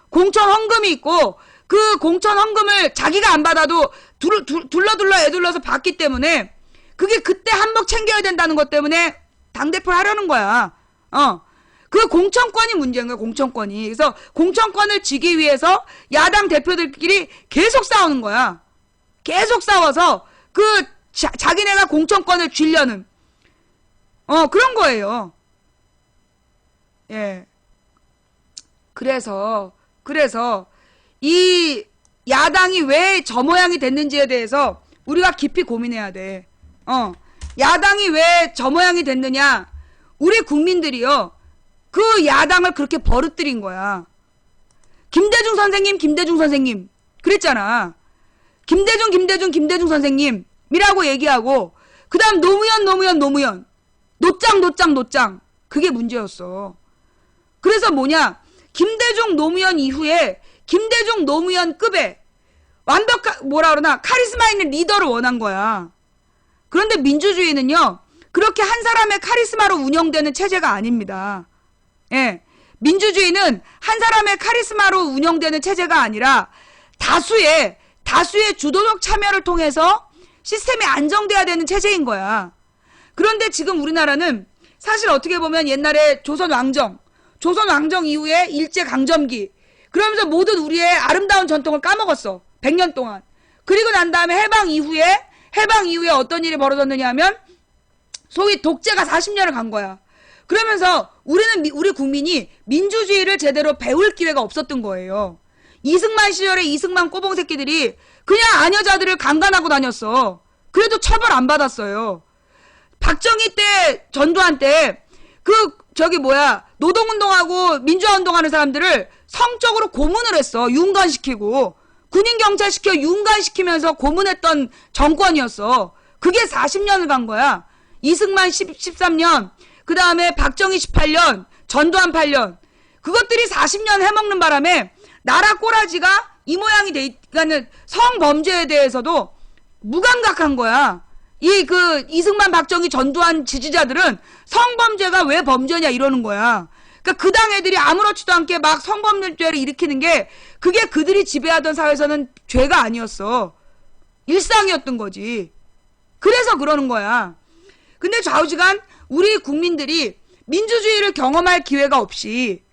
공천 헌금이 있고, 그 공천 헌금을 자기가 안 받아도 둘러둘러 애둘러서 봤기 때문에 그게 그때 한몫 챙겨야 된다는 것 때문에 당대표를 하려는 거야. 그 공천권이 문제인 거야, 공천권이. 그래서 공천권을 쥐기 위해서 야당 대표들끼리 계속 싸우는 거야. 계속 싸워서 자기네가 공천권을 쥐려는 그런 거예요. 예. 그래서 이 야당이 왜 저 모양이 됐는지에 대해서 우리가 깊이 고민해야 돼. 야당이 왜 저 모양이 됐느냐? 우리 국민들이요. 그 야당을 그렇게 버릇들인 거야. 김대중 선생님 그랬잖아. 김대중 선생님이라고 얘기하고 그 다음 노무현 노짱 그게 문제였어. 그래서 뭐냐, 김대중 노무현 이후에 김대중 노무현급의 완벽한 카리스마 있는 리더를 원한 거야. 그런데 민주주의는요, 그렇게 한 사람의 카리스마로 운영되는 체제가 아닙니다. 예. 민주주의는 한 사람의 카리스마로 운영되는 체제가 아니라 다수의 주도적 참여를 통해서 시스템이 안정돼야 되는 체제인 거야. 그런데 지금 우리나라는 사실 어떻게 보면 옛날에 조선 왕정 이후에 일제강점기, 그러면서 모든 우리의 아름다운 전통을 까먹었어. 100년 동안. 그리고 난 다음에 해방 이후에 어떤 일이 벌어졌느냐 하면 소위 독재가 40년을 간 거야. 그러면서 우리 국민이 민주주의를 제대로 배울 기회가 없었던 거예요. 이승만 시절에 이승만 꼬봉 새끼들이 그냥 아녀자들을 강간하고 다녔어. 그래도 처벌 안 받았어요. 박정희 때 전두환 때 노동운동하고 민주화운동하는 사람들을 성적으로 고문을 했어. 윤관시키고 군인 경찰 시켜 윤관시키면서 고문했던 정권이었어. 그게 40년을 간 거야. 이승만 13년, 그 다음에 박정희 18년, 전두환 8년. 그것들이 40년 해먹는 바람에 나라 꼬라지가 이 모양이 그러니까 성범죄에 대해서도 무감각한 거야. 이승만, 박정희, 전두환 지지자들은 성범죄가 왜 범죄냐 이러는 거야. 그러니까 그 당 애들이 아무렇지도 않게 막 성범죄를 일으키는 게 그게 그들이 지배하던 사회에서는 죄가 아니었어. 일상이었던 거지. 그래서 그러는 거야. 근데 좌우지간 우리 국민들이 민주주의를 경험할 기회가 없이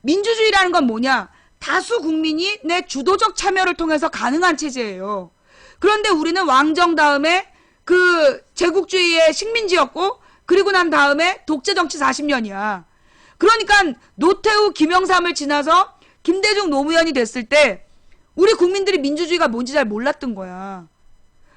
민주주의라는 건 뭐냐? 다수 국민이 내 주도적 참여를 통해서 가능한 체제예요. 그런데 우리는 왕정 다음에 제국주의의 식민지였고 그리고 난 다음에 독재 정치 40년이야. 그러니까 노태우 김영삼을 지나서 김대중 노무현이 됐을 때 우리 국민들이 민주주의가 뭔지 잘 몰랐던 거야.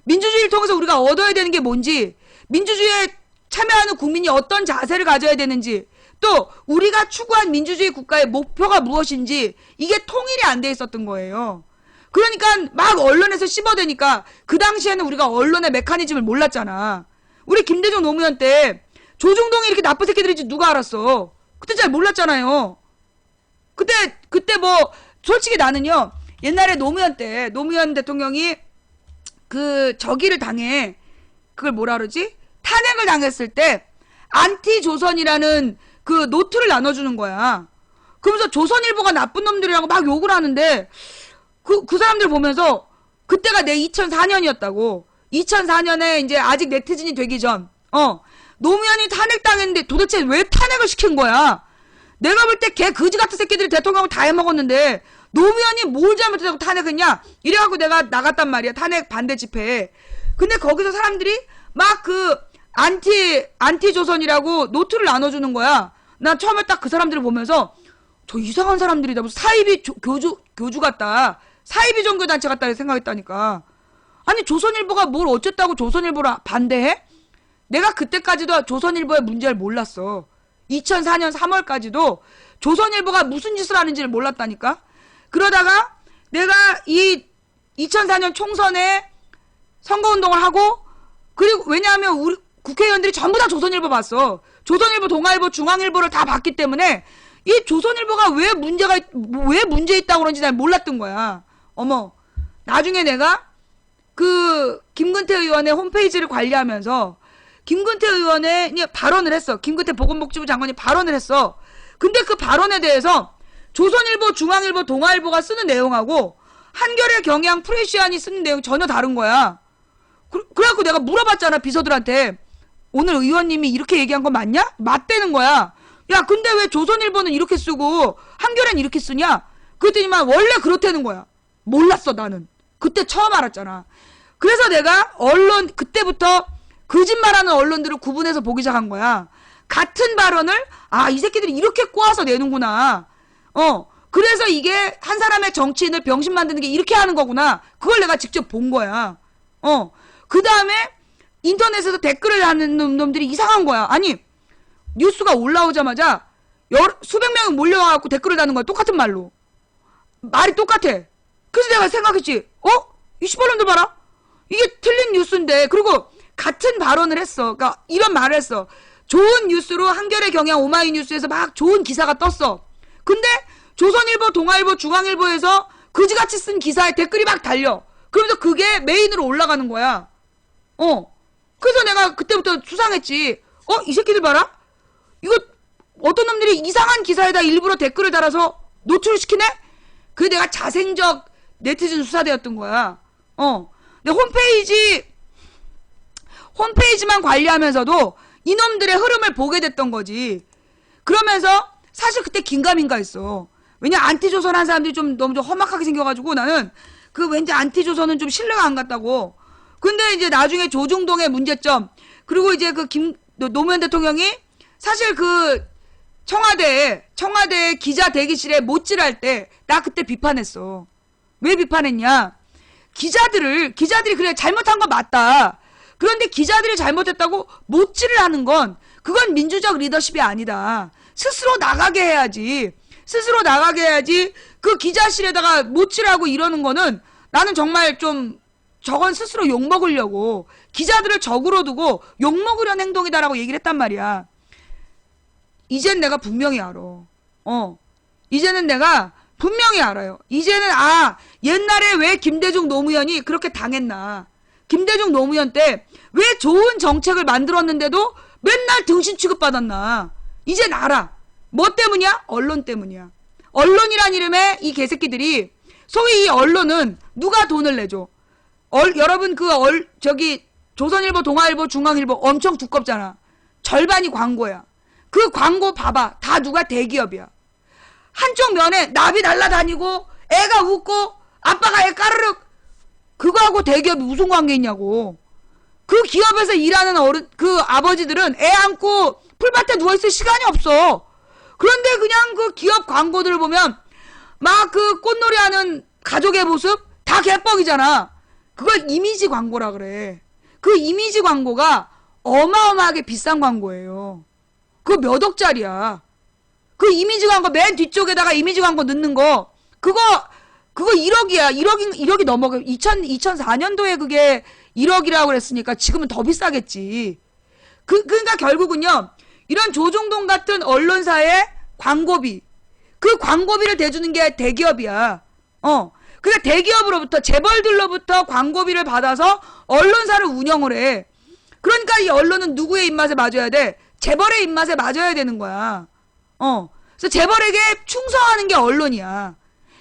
민주주의를 통해서 우리가 얻어야 되는 게 뭔지, 민주주의에 참여하는 국민이 어떤 자세를 가져야 되는지, 또 우리가 추구한 민주주의 국가의 목표가 무엇인지 이게 통일이 안 돼 있었던 거예요. 그러니까 막 언론에서 씹어대니까 그 당시에는 우리가 언론의 메커니즘을 몰랐잖아. 우리 김대중 노무현 때 조중동이 이렇게 나쁜 새끼들인지 누가 알았어. 그때 잘 몰랐잖아요. 그때 뭐 솔직히 나는요, 옛날에 노무현 대통령이 저기를 당해, 그걸 뭐라 그러지? 탄핵을 당했을 때 안티조선이라는 노트를 나눠주는 거야. 그러면서 조선일보가 나쁜 놈들이라고 막 욕을 하는데 그 사람들 보면서 그때가 내 2004년이었다고. 2004년에 이제 아직 네티즌이 되기 전 노무현이 탄핵당했는데 도대체 왜 탄핵을 시킨 거야? 내가 볼 때 개 거지 같은 새끼들이 대통령을 다 해먹었는데 노무현이 뭘 잘못했다고 탄핵했냐? 이래갖고 내가 나갔단 말이야. 탄핵 반대 집회에. 근데 거기서 사람들이 막 안티조선이라고 노트를 나눠주는 거야. 난 처음에 딱 그 사람들을 보면서 저 이상한 사람들이다. 무슨 사이비 교주 같다. 사이비 종교단체 같다 생각했다니까. 아니 조선일보가 뭘 어쨌다고 조선일보를 반대해? 내가 그때까지도 조선일보의 문제를 몰랐어. 2004년 3월까지도 조선일보가 무슨 짓을 하는지를 몰랐다니까. 그러다가 내가 이 2004년 총선에 선거운동을 하고, 그리고 왜냐하면 우리 국회의원들이 전부 다 조선일보 봤어. 조선일보, 동아일보, 중앙일보를 다 봤기 때문에 이 조선일보가 왜 문제 있다고 그런지 난 몰랐던 거야. 어머, 나중에 내가 김근태 의원의 홈페이지를 관리하면서 김근태 의원의 발언을 했어. 김근태 보건복지부 장관이 발언을 했어. 근데 그 발언에 대해서 조선일보, 중앙일보, 동아일보가 쓰는 내용하고 한겨레, 경향, 프레시안이 쓰는 내용이 전혀 다른 거야. 그래갖고 내가 물어봤잖아, 비서들한테. 오늘 의원님이 이렇게 얘기한 거 맞냐? 맞대는 거야. 야, 근데 왜 조선일보는 이렇게 쓰고 한겨레는 이렇게 쓰냐? 그랬더니만 원래 그렇다는 거야. 몰랐어, 나는. 그때 처음 알았잖아. 그래서 내가 언론, 그때부터 거짓말하는 언론들을 구분해서 보기 시작한 거야. 같은 발언을, 이 새끼들이 이렇게 꼬아서 내는구나. 그래서 이게 한 사람의 정치인을 병신 만드는 게 이렇게 하는 거구나. 그걸 내가 직접 본 거야. 그 다음에 인터넷에서 댓글을 하는 놈들이 이상한 거야. 아니, 뉴스가 올라오자마자 수백 명이 몰려와갖고 댓글을 다는 거야. 똑같은 말로. 말이 똑같아. 그래서 내가 생각했지. 이 시발놈들 봐라. 이게 틀린 뉴스인데. 그리고 같은 발언을 했어. 그러니까 이런 말을 했어. 좋은 뉴스로 한겨레, 경향, 오마이뉴스에서 막 좋은 기사가 떴어. 근데 조선일보, 동아일보, 중앙일보에서 그지같이 쓴 기사에 댓글이 막 달려. 그러면서 그게 메인으로 올라가는 거야. 그래서 내가 그때부터 수상했지. 이 새끼들 봐라. 이거 어떤 놈들이 이상한 기사에다 일부러 댓글을 달아서 노출시키네? 그게 내가 자생적 네티즌 수사대였던 거야. 근데 홈페이지만 관리하면서도 이놈들의 흐름을 보게 됐던 거지. 그러면서 사실 그때 긴가민가 했어. 왜냐, 안티조선 한 사람들이 너무 좀 험악하게 생겨가지고 나는 그 왠지 안티조선은 좀 신뢰가 안 갔다고. 근데 이제 나중에 조중동의 문제점, 그리고 이제 노무현 대통령이 사실 청와대 기자 대기실에 못질할 때 나 그때 비판했어. 왜 비판했냐? 기자들이 그래 잘못한 건 맞다. 그런데 기자들이 잘못했다고 못질을 하는 건 그건 민주적 리더십이 아니다. 스스로 나가게 해야지. 그 기자실에다가 못질하고 이러는 거는 나는 정말 저건 스스로 욕먹으려고, 기자들을 적으로 두고 욕먹으려는 행동이다라고 얘기를 했단 말이야. 이젠 내가 분명히 알아. 이제는 내가 분명히 알아요. 이제는 옛날에 왜 김대중 노무현이 그렇게 당했나. 김대중 노무현 때 왜 좋은 정책을 만들었는데도 맨날 등신 취급받았나. 이젠 알아. 뭐 때문이야? 언론 때문이야. 언론이란 이름의 이 개새끼들이, 소위 이 언론은 누가 돈을 내줘? 여러분 조선일보, 동아일보, 중앙일보 엄청 두껍잖아. 절반이 광고야. 그 광고 봐봐. 다 누가? 대기업이야. 한쪽 면에 나비 날라다니고 애가 웃고 아빠가 애 까르륵, 그거하고 대기업이 무슨 관계 있냐고. 그 기업에서 일하는 아버지들은 애 안고 풀밭에 누워있을 시간이 없어. 그런데 그냥 그 기업 광고들을 보면 막 그 꽃놀이 하는 가족의 모습 다 개뻑이잖아. 그걸 이미지 광고라 그래. 그 이미지 광고가 어마어마하게 비싼 광고예요. 그거 몇 억짜리야. 그 이미지 광고 맨 뒤쪽에다가 이미지 광고 넣는 거, 그거 1억이야. 1억이 넘어. 2004년도에 그게 1억이라고 그랬으니까 지금은 더 비싸겠지. 그러니까 결국은요, 이런 조중동 같은 언론사의 광고비, 그 광고비를 대주는 게 대기업이야. 그러니까 대기업으로부터, 재벌들로부터 광고비를 받아서 언론사를 운영을 해. 그러니까 이 언론은 누구의 입맛에 맞아야 돼? 재벌의 입맛에 맞아야 되는 거야. 그래서 재벌에게 충성하는 게 언론이야.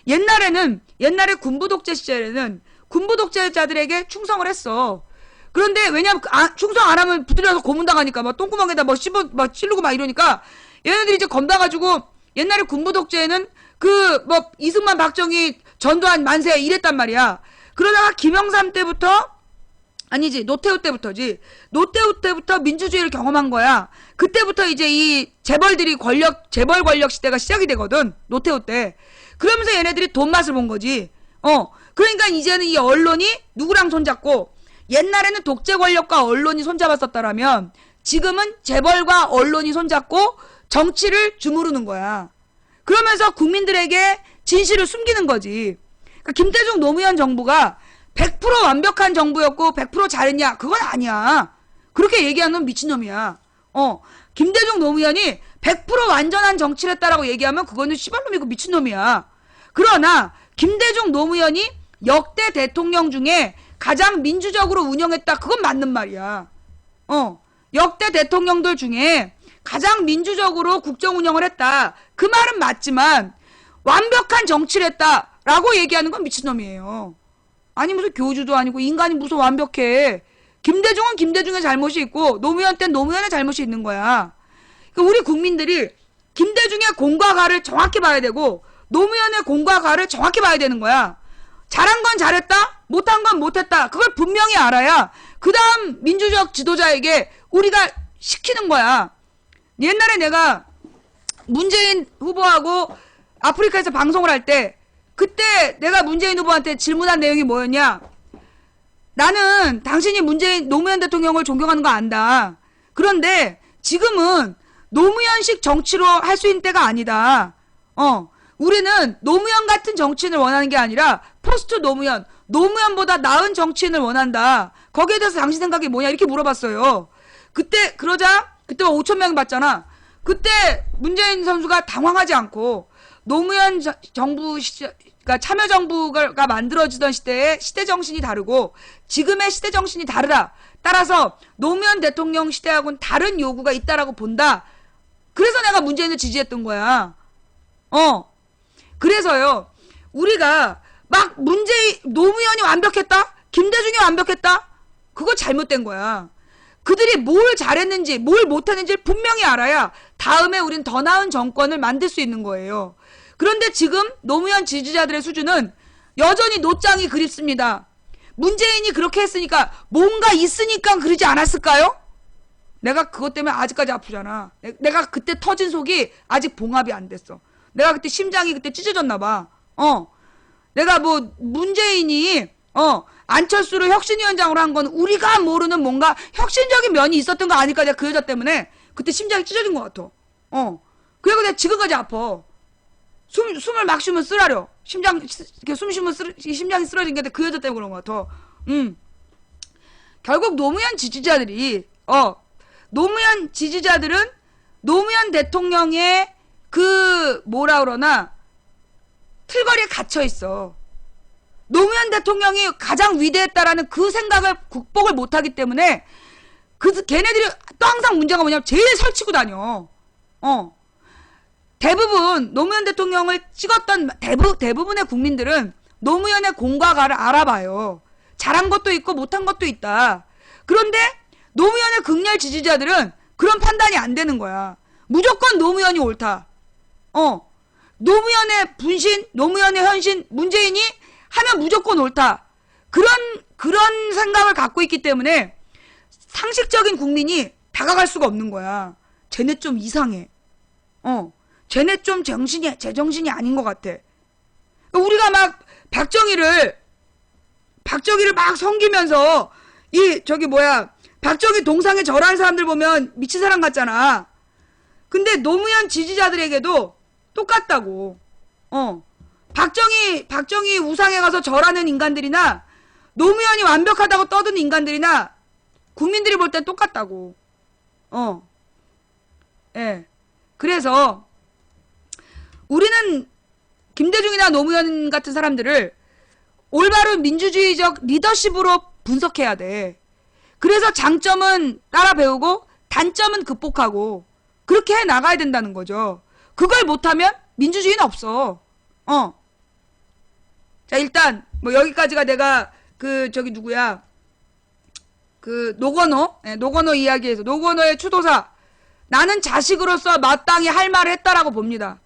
옛날에 군부 독재 시절에는 군부 독재자들에게 충성을 했어. 그런데 왜냐면 충성 안 하면 붙들려서 고문당하니까 막 똥구멍에다 찌르고 막 이러니까 얘네들이 이제 겁나가지고, 옛날에 군부 독재에는 이승만, 박정희, 전두환, 만세 이랬단 말이야. 그러다가 김영삼 때부터, 아니지, 노태우 때부터지. 노태우 때부터 민주주의를 경험한 거야. 그때부터 이제 이 재벌 권력 시대가 시작이 되거든. 노태우 때. 그러면서 얘네들이 돈 맛을 본 거지. 그러니까 이제는 이 언론이 누구랑 손잡고, 옛날에는 독재 권력과 언론이 손잡았었다라면 지금은 재벌과 언론이 손잡고 정치를 주무르는 거야. 그러면서 국민들에게 진실을 숨기는 거지. 그러니까 김대중 노무현 정부가 100% 완벽한 정부였고 100% 잘했냐? 그건 아니야. 그렇게 얘기하는 건 미친놈이야. 김대중 노무현이 100% 완전한 정치를 했다라고 얘기하면 그거는 씨발놈이고 미친놈이야. 그러나 김대중 노무현이 역대 대통령 중에 가장 민주적으로 운영했다. 그건 맞는 말이야. 역대 대통령들 중에 가장 민주적으로 국정 운영을 했다. 그 말은 맞지만 완벽한 정치를 했다 라고 얘기하는 건 미친놈이에요. 아니 무슨 교주도 아니고 인간이 무슨 완벽해. 김대중은 김대중의 잘못이 있고 노무현 땐 노무현의 잘못이 있는 거야. 그러니까 우리 국민들이 김대중의 공과 가를 정확히 봐야 되고 노무현의 공과 가를 정확히 봐야 되는 거야. 잘한 건 잘했다, 못한 건 못했다. 그걸 분명히 알아야 그 다음 민주적 지도자에게 우리가 시키는 거야. 옛날에 내가 문재인 후보하고 아프리카에서 방송을 할 때 그때 내가 문재인 후보한테 질문한 내용이 뭐였냐. 나는 당신이 노무현 대통령을 존경하는 거 안다. 그런데 지금은 노무현식 정치로 할 수 있는 때가 아니다. 우리는 노무현 같은 정치인을 원하는 게 아니라 포스트 노무현, 노무현보다 나은 정치인을 원한다. 거기에 대해서 당신 생각이 뭐냐 이렇게 물어봤어요. 그때 그러자 그때 5천 명이 봤잖아. 그때 문재인 선수가 당황하지 않고 노무현 정부 그러니까 참여정부가 만들어지던 시대의 시대 정신이 다르고 지금의 시대 정신이 다르다. 따라서 노무현 대통령 시대하고는 다른 요구가 있다라고 본다. 그래서 내가 문재인을 지지했던 거야. 그래서요. 우리가 막 노무현이 완벽했다? 김대중이 완벽했다? 그거 잘못된 거야. 그들이 뭘 잘했는지 뭘 못했는지를 분명히 알아야 다음에 우린 더 나은 정권을 만들 수 있는 거예요. 그런데 지금 노무현 지지자들의 수준은 여전히 노짱이 그립습니다. 문재인이 그렇게 했으니까 뭔가 있으니까 그러지 않았을까요? 내가 그것 때문에 아직까지 아프잖아. 내가 그때 터진 속이 아직 봉합이 안 됐어. 내가 그때 심장이 그때 찢어졌나 봐. 내가 뭐 문재인이 안철수를 혁신위원장으로 한 건 우리가 모르는 뭔가 혁신적인 면이 있었던 거 아닐까. 내가 그 여자 때문에 그때 심장이 찢어진 것 같아. 그래서 내가 지금까지 아파. 숨을 막 쉬면 쓰라려. 이렇게 숨 쉬면 심장이 쓰러진 게 그 여자 때문에 그런 것 같아. 결국 노무현 지지자들은 노무현 대통령의 뭐라 그러나 틀거리에 갇혀 있어. 노무현 대통령이 가장 위대했다라는 그 생각을 극복을 못하기 때문에 걔네들이 또 항상 문제가 뭐냐면 제일 설치고 다녀. 대부분 노무현 대통령을 찍었던 대부분의 국민들은 노무현의 공과 가를 알아봐요. 잘한 것도 있고 못한 것도 있다. 그런데 노무현의 극렬 지지자들은 그런 판단이 안 되는 거야. 무조건 노무현이 옳다. 노무현의 분신, 노무현의 현신, 문재인이 하면 무조건 옳다. 그런 생각을 갖고 있기 때문에 상식적인 국민이 다가갈 수가 없는 거야. 쟤네 좀 이상해. 쟤네 좀 제정신이 아닌 것 같아. 우리가 막 박정희를 막 섬기면서 박정희 동상에 절하는 사람들 보면 미친 사람 같잖아. 근데 노무현 지지자들에게도 똑같다고. 박정희 우상에 가서 절하는 인간들이나 노무현이 완벽하다고 떠드는 인간들이나 국민들이 볼 땐 똑같다고. 예. 그래서 우리는 김대중이나 노무현 같은 사람들을 올바른 민주주의적 리더십으로 분석해야 돼. 그래서 장점은 따라 배우고 단점은 극복하고 그렇게 해 나가야 된다는 거죠. 그걸 못하면 민주주의는 없어. 자, 일단 뭐 여기까지가 내가 노건호 이야기에서 노건호의 추도사. 나는 자식으로서 마땅히 할 말을 했다라고 봅니다.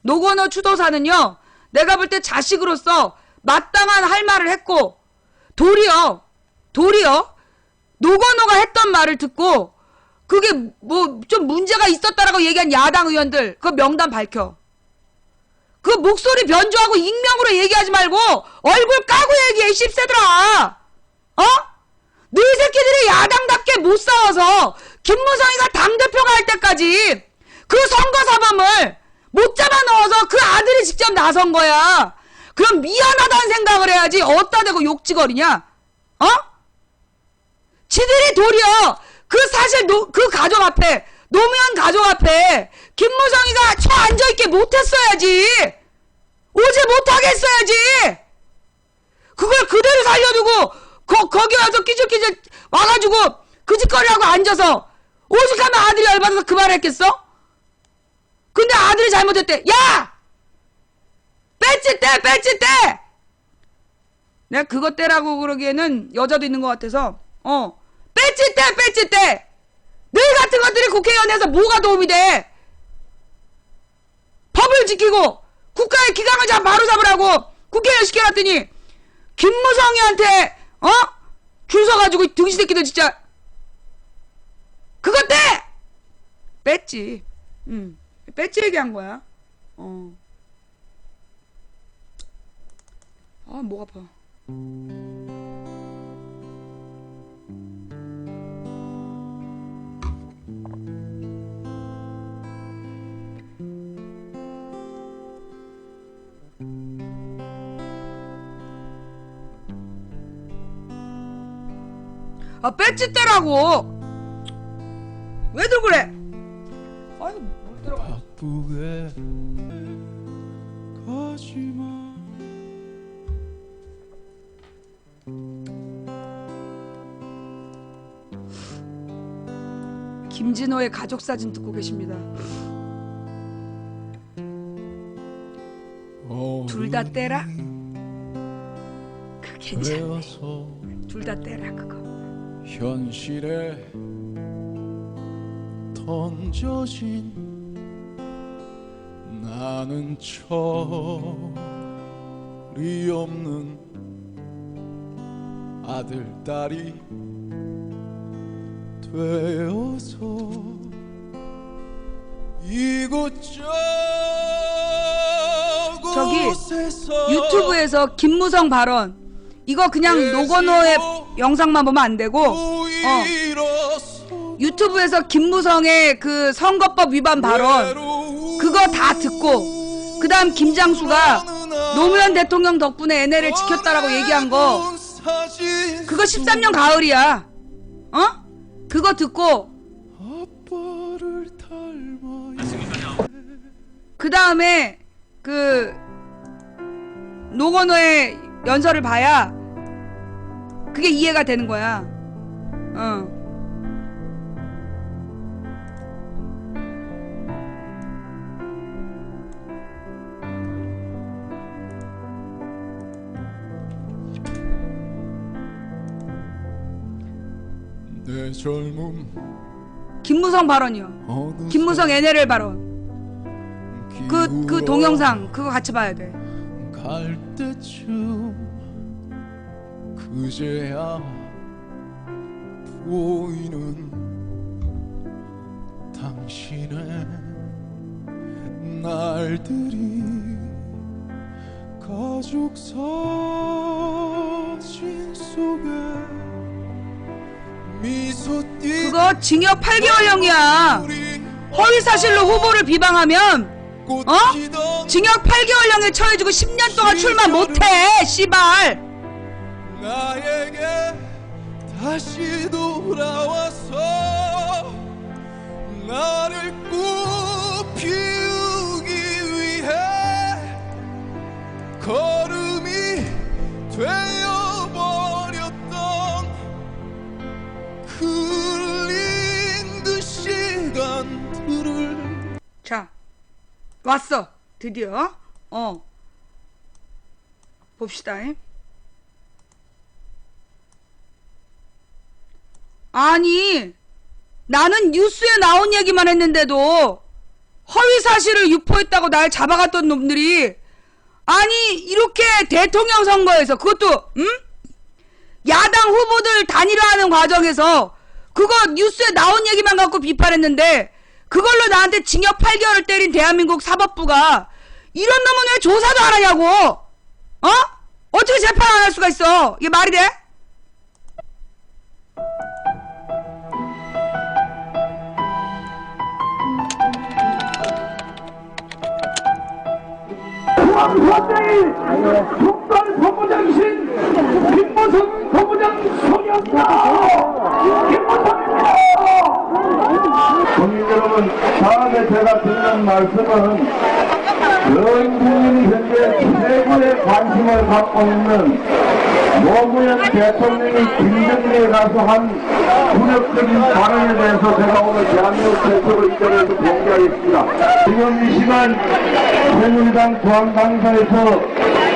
노건호 추도사는요, 내가 볼 때 자식으로서 마땅한 할 말을 했고, 도리어 노건호가 했던 말을 듣고 그게 뭐 좀 문제가 있었다라고 얘기한 야당 의원들 그 명단 밝혀. 그 목소리 변조하고 익명으로 얘기하지 말고 얼굴 까고 얘기해. 씹새들아. 너희 새끼들이 야당답게 못 싸워서 김무성이가 당대표가 할 때까지 그 선거사범을 못 잡아넣어서 그 아들이 직접 나선 거야. 그럼 미안하다는 생각을 해야지 어디다 대고 욕지거리냐? 지들이 도리어 그 사실 그 가족 앞에 노무현 가족 앞에 김무성이가 저 앉아있게 못했어야지. 오지 못하게 했어야지. 그걸 그대로 살려두고 거기 와서 끼적끼적 와가지고 그 짓거리하고 앉아서 오죽하면 아들이 열받아서 그 말을 했겠어? 근데 아들이 잘못했대. 야! 배지 떼! 배지 떼! 내가 그거 떼라고 그러기에는 여자도 있는 것 같아서 배지 떼! 배지 떼! 너희 같은 것들이 국회의원에서 뭐가 도움이 돼? 법을 지키고 국가의 기강을 바로 잡으라고 국회의원 시켜놨더니 김무성이한테 줄 서가지고 등신 새끼들 진짜 그거 떼! 뺐지. 뺐지 얘기한 거야. 목 아파. 배지 떼라고! 왜들 그래? 아유, 뭘 들어가. 바쁘게 가지마. 김진호의 가족 사진 듣고 계십니다. 둘 다 떼라? 그 괜찮네. 둘 다 떼라 그거. 현실에 던져진 나는 철이 없는 아들 딸이 되어서 이곳저곳에서 저기 유튜브에서 김무성 발언 이거 그냥 노건호의 영상만 보면 안 되고 유튜브에서 김무성의 그 선거법 위반 발언 그거 다 듣고 그 다음 김장수가 노무현 대통령 덕분에 NL을 지켰다라고 얘기한 거 그거 13년 가을이야. 그거 듣고 그 다음에 그 노건호의 연설을 봐야 그게 이해가 되는 거야. 내 젊음 김무성 발언이요. 김무성 NLL 발언. 그 동영상 그거 같이 봐야 돼. 갈 때쯤 그제야 보이는 당신의 날들이 가족 사진 속에 미소 띠 그거 징역 8개월형이야. 허위사실로 후보를 비방하면 징역 8개월형에 처해지고 10년 동안 출마 못해. 씨발. 나에게 다시 돌아와서 나를 꽃피우기 위해 걸음이 되어버렸던 흘린 그 시간들을 자, 왔어. 드디어. 봅시다. 아니, 나는 뉴스에 나온 얘기만 했는데도 허위사실을 유포했다고 날 잡아갔던 놈들이 아니 이렇게 대통령 선거에서 그것도 야당 후보들 단일화하는 과정에서 그거 뉴스에 나온 얘기만 갖고 비판했는데 그걸로 나한테 징역 8개월을 때린 대한민국 사법부가 이런 놈은 왜 조사도 안 하냐고. 어떻게 재판 안 할 수가 있어. 이게 말이 돼? 중앙선대의 국발 본부장이신 김무성 본부장 소개합니다. 김무성입니다. 국민 여러분, 다음에 제가 드리는 말씀은 전 국민이 현재 최고의 관심을 갖고 있는 노무현 대통령이 김정일에 가서 한 굴욕적인 발언에 대해서 제가 오늘 대한민국 대표로 이 자리에서 공개하겠습니다. 지금 이 시간 새누리당 중앙당사에서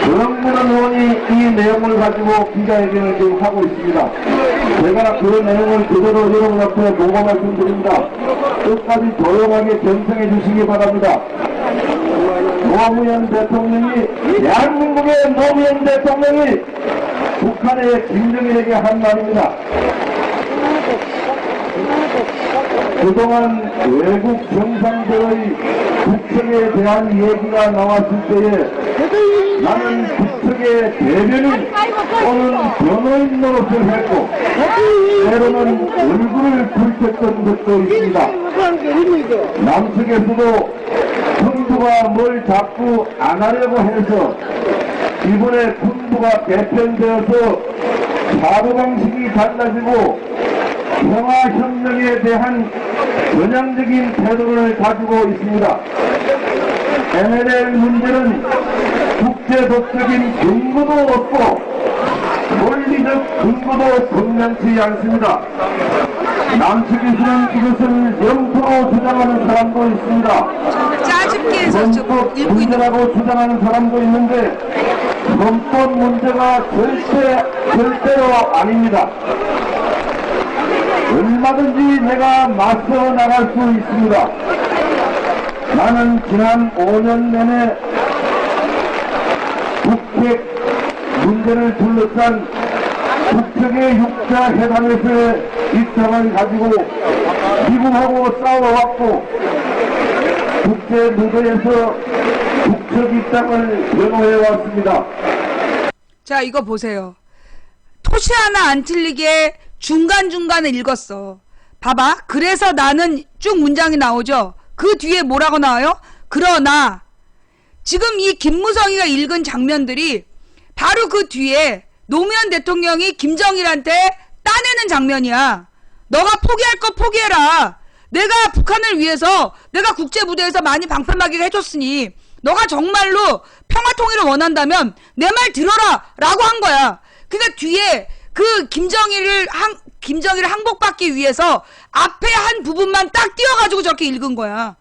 정문원 의원이 이 내용을 가지고 기자회견을 지금 하고 있습니다. 제가 그 내용을 그대로 여러분 앞에 보고 말씀드립니다. 끝까지 조용하게 경청해 주시기 바랍니다. 노무현 대통령이, 대한민국의 노무현 대통령이 북한의 김정일에게 한 말입니다. 그동안 외국 정상들의 북측에 대한 얘기가 나왔을 때에 나는 북측의 대변인 또는 변호인으로서 했고 때로는 얼굴을 붉혔던 적도 있습니다. 남측에서도 군부가 뭘 자꾸 안 하려고 해서 이번에 군부가 개편되어서 사고방식이 달라지고 평화협력에 대한 전향적인 태도를 가지고 있습니다. NLL 문제는 국제법적인 근거도 없고 논리적 근거도 분명치 않습니다. 남측에서는 이것을 영토로 주장하는 사람도 있습니다. 짜집기 해서 헌법 읽고 있는 문제라고 주장하는 사람도 있는데 헌법 문제가 절대로 아닙니다. 얼마든지 내가 맞서 나갈 수 있습니다. 나는 지난 5년 내내 북핵 문제를 둘러싼 북측의 6자 회담에서의 입장을 가지고 미국하고 싸워왔고 국제 무대에서 북측 입장을 변호해왔습니다. 자, 이거 보세요. 토시 하나 안 틀리게 중간중간에 읽었어. 봐봐. 그래서 나는 쭉 문장이 나오죠. 그 뒤에 뭐라고 나와요? 그러나 지금 이 김무성이가 읽은 장면들이 바로 그 뒤에 노무현 대통령이 김정일한테 따내는 장면이야. 너가 포기할 거 포기해라. 내가 북한을 위해서 내가 국제 무대에서 많이 방패막이를 해줬으니 너가 정말로 평화통일을 원한다면 내 말 들어라 라고 한 거야. 그러니까 뒤에 그 김정일을 항복받기 위해서 앞에 한 부분만 딱 띄워가지고 저렇게 읽은 거야.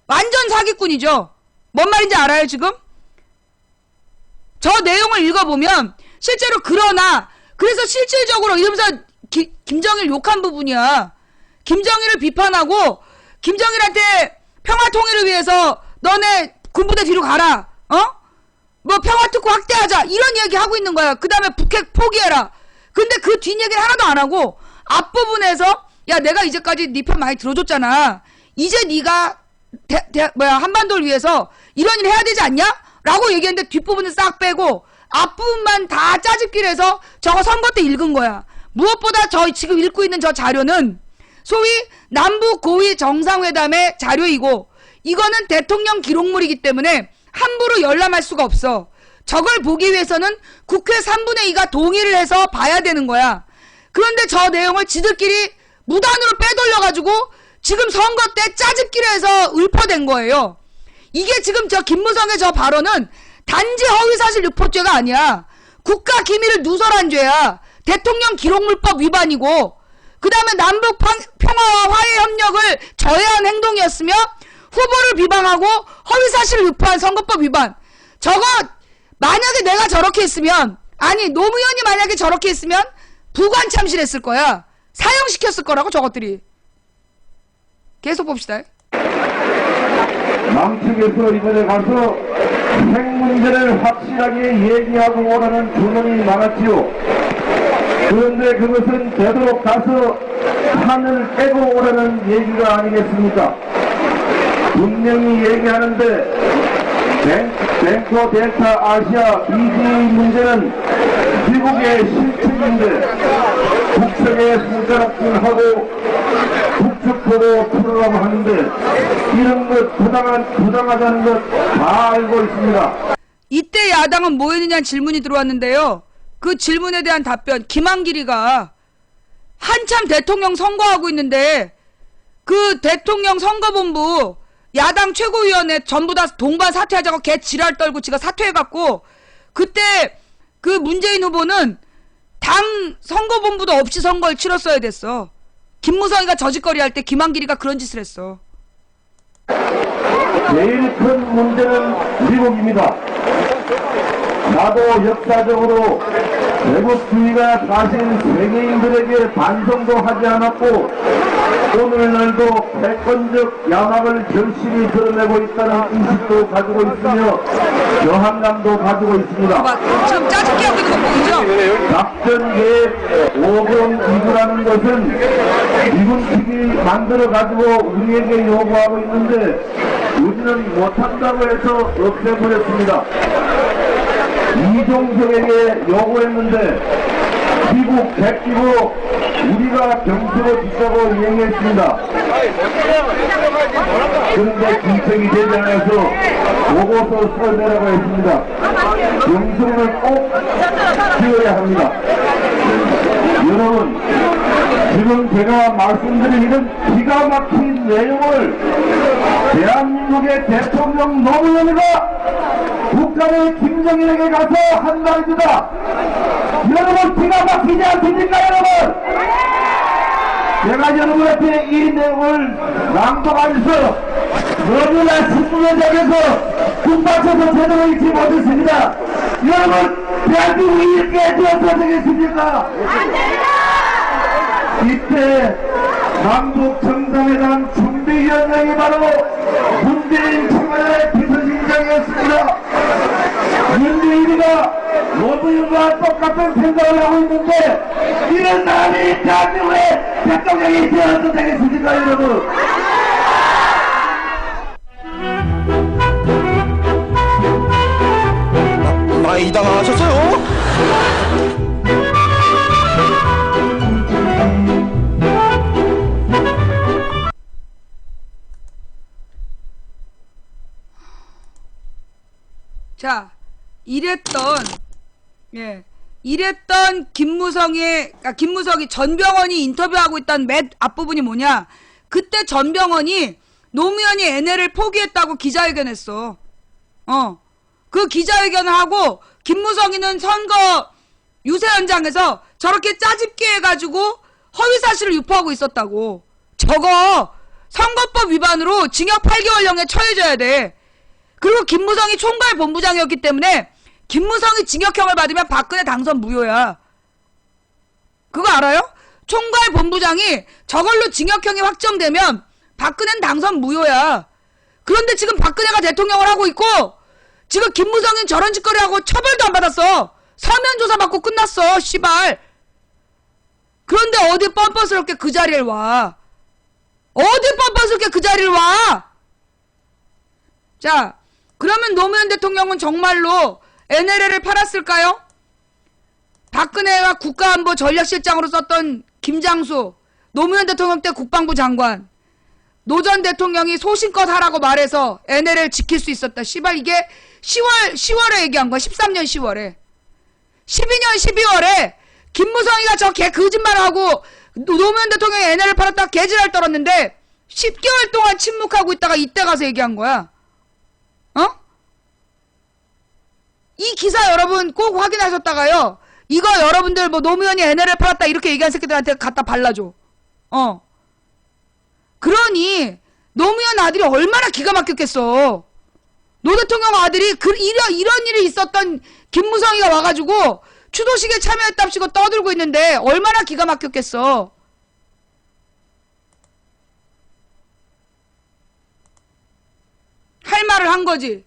완전 사기꾼이죠. 뭔 말인지 알아요 지금? 저 내용을 읽어보면 실제로 그러나 그래서 실질적으로 이러면서 김정일 욕한 부분이야. 김정일을 비판하고 김정일한테 평화통일을 위해서 너네 군부대 뒤로 가라. 뭐 평화특구 확대하자 이런 얘기 하고 있는 거야. 그 다음에 북핵 포기해라. 근데 그 뒷얘기를 하나도 안 하고 앞부분에서 야 내가 이제까지 네 편 많이 들어줬잖아. 이제 네가 한반도를 위해서 이런 일 해야 되지 않냐? 라고 얘기했는데 뒷부분은 싹 빼고 앞부분만 다 짜집기를 해서 저거 선거 때 읽은 거야. 무엇보다 저 지금 읽고 있는 저 자료는 소위 남북 고위 정상회담의 자료이고 이거는 대통령 기록물이기 때문에 함부로 열람할 수가 없어. 저걸 보기 위해서는 국회 3분의 2가 동의를 해서 봐야 되는 거야. 그런데 저 내용을 지들끼리 무단으로 빼돌려가지고 지금 선거 때 짜집기를 해서 읊어댄 거예요. 이게 지금 저 김무성의 저 발언은 단지 허위사실 유포죄가 아니야. 국가기밀을 누설한 죄야. 대통령 기록물법 위반이고 그 다음에 남북 평화와 화해 협력을 저해한 행동이었으며 후보를 비방하고 허위사실을 유포한 선거법 위반. 저거 만약에 내가 저렇게 했으면 아니 노무현이 만약에 저렇게 했으면 부관 참실했을 거야. 사형시켰을 거라고 저것들이. 계속 봅시다. 남측에서 이번에 가서 핵 문제를 확실하게 얘기하고 오라는 주문이 많았지요. 그런데 그것은 되도록 가서 판을 깨고 오라는 얘기가 아니겠습니까? 분명히 얘기하는데 뱅커 델타 아시아 BG 문제는 미국의 실책인데 북측에 손가락질하고 북측보고 풀으라고 하는데 이런 것 부당하다는 것 다 알고 있습니다. 이때 야당은 뭐 했느냐는 질문이 들어왔는데요. 그 질문에 대한 답변 김한길이가 한참 대통령 선거하고 있는데 그 대통령 선거본부 야당 최고위원회 전부 다 동반 사퇴하자고 개 지랄 떨고 지가 사퇴해갖고 그때 그 문재인 후보는 당 선거본부도 없이 선거를 치렀어야 됐어. 김무성이가 저짓거리 할 때 김한길이가 그런 짓을 했어. 제일 큰 문제는 미국입니다. 나도 역사적으로 제국주의가 사실 세계인들에게 반성도 하지 않았고 오늘날도 패권적 야망을 절실히 드러내고 있다는 인식도 가지고 있으며 저항감도 가지고 있습니다. 막 지금 짜증게 하고 있는 거 보이죠? 작전 계획 5번 2구라는 것은 미군 측이 만들어가지고 우리에게 요구하고 있는데 우리는 못한다고 해서 없애버렸습니다. 이종석에게 요구했는데 미국 백기고 우리가 경수로 짓자고 이행했습니다. 그런데 기획이 되지 않아서 보고서 써내라고 했습니다. 경수를 꼭 지어야 합니다. 여러분, 지금 제가 말씀드린 이런 기가 막힌 내용을 대한민국의 대통령 노무현이가 북한의 김정일에게 가서 한 말입니다. 여러분 기가 막히지 않습니까 여러분? 제가 여러분한테 이 내용을 낭독하면서 너무나 신문회장에서 군박에서 제대로 읽지 못했습니다. 여러분 대한민국이 이렇게 되어서 되겠습니까? 이때 남북정상회담 준비위원장이 바로 문재인 청와대 비서실장이었습니다. 문재인이가 노무현과 똑같은 생각을 하고 있는데 이런 사람이 대한민국의 대통령이 되어서 되겠습니까 여러분? 많이 당하셨어요? 자, 이랬던 김무성이 전병헌이 인터뷰하고 있던 맨 앞부분이 뭐냐? 그때 전병헌이 노무현이 NL을 포기했다고 기자회견했어. 그 기자회견을 하고 김무성이는 선거 유세 현장에서 저렇게 짜집기 해가지고 허위사실을 유포하고 있었다고. 저거 선거법 위반으로 징역 8개월형에 처해져야 돼. 그리고 김무성이 총괄본부장이었기 때문에 김무성이 징역형을 받으면 박근혜 당선 무효야. 그거 알아요? 총괄본부장이 저걸로 징역형이 확정되면 박근혜는 당선 무효야. 그런데 지금 박근혜가 대통령을 하고 있고 지금 김무성은 저런 짓거리 하고 처벌도 안 받았어. 서면 조사 받고 끝났어. 씨발. 그런데 어디 뻔뻔스럽게 그 자리를 와. 어디 뻔뻔스럽게 그 자리를 와. 자, 그러면 노무현 대통령은 정말로 NLL을 팔았을까요? 박근혜가 국가안보 전략실장으로 썼던 김장수, 노무현 대통령 때 국방부 장관, 노 전 대통령이 소신껏 하라고 말해서 NLL 지킬 수 있었다. 씨발 이게 10월에 얘기한 거야. 13년 10월에. 12년 12월에 김무성이가 저 개 거짓말하고 노무현 대통령이 NLL 팔았다가 개지랄 떨었는데 10개월 동안 침묵하고 있다가 이때 가서 얘기한 거야. 이 기사 여러분 꼭 확인하셨다가요. 이거 여러분들 뭐 노무현이 NLL 팔았다 이렇게 얘기한 새끼들한테 갖다 발라줘. 그러니 노무현 아들이 얼마나 기가 막혔겠어. 노 대통령 아들이 이런 일이 있었던 김무성이가 와가지고 추도식에 참여했답시고 떠들고 있는데 얼마나 기가 막혔겠어. 할 말을 한 거지.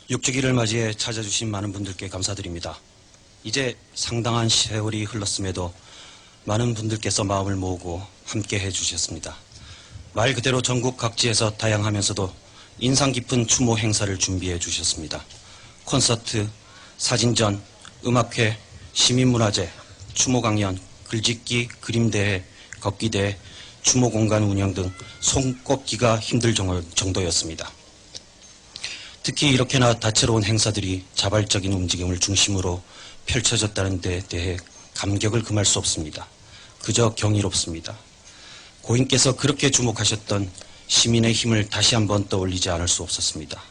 육주기를 맞이해 찾아주신 많은 분들께 감사드립니다. 이제 상당한 세월이 흘렀음에도 많은 분들께서 마음을 모으고 함께 해주셨습니다. 말 그대로 전국 각지에서 다양하면서도 인상 깊은 추모 행사를 준비해 주셨습니다. 콘서트, 사진전, 음악회, 시민문화제, 추모 강연, 글짓기, 그림대회, 걷기대회, 추모 공간 운영 등 손꼽기가 힘들 정도였습니다. 특히 이렇게나 다채로운 행사들이 자발적인 움직임을 중심으로 펼쳐졌다는 데 대해 감격을 금할 수 없습니다. 그저 경이롭습니다. 고인께서 그렇게 주목하셨던 시민의 힘을 다시 한번 떠올리지 않을 수 없었습니다.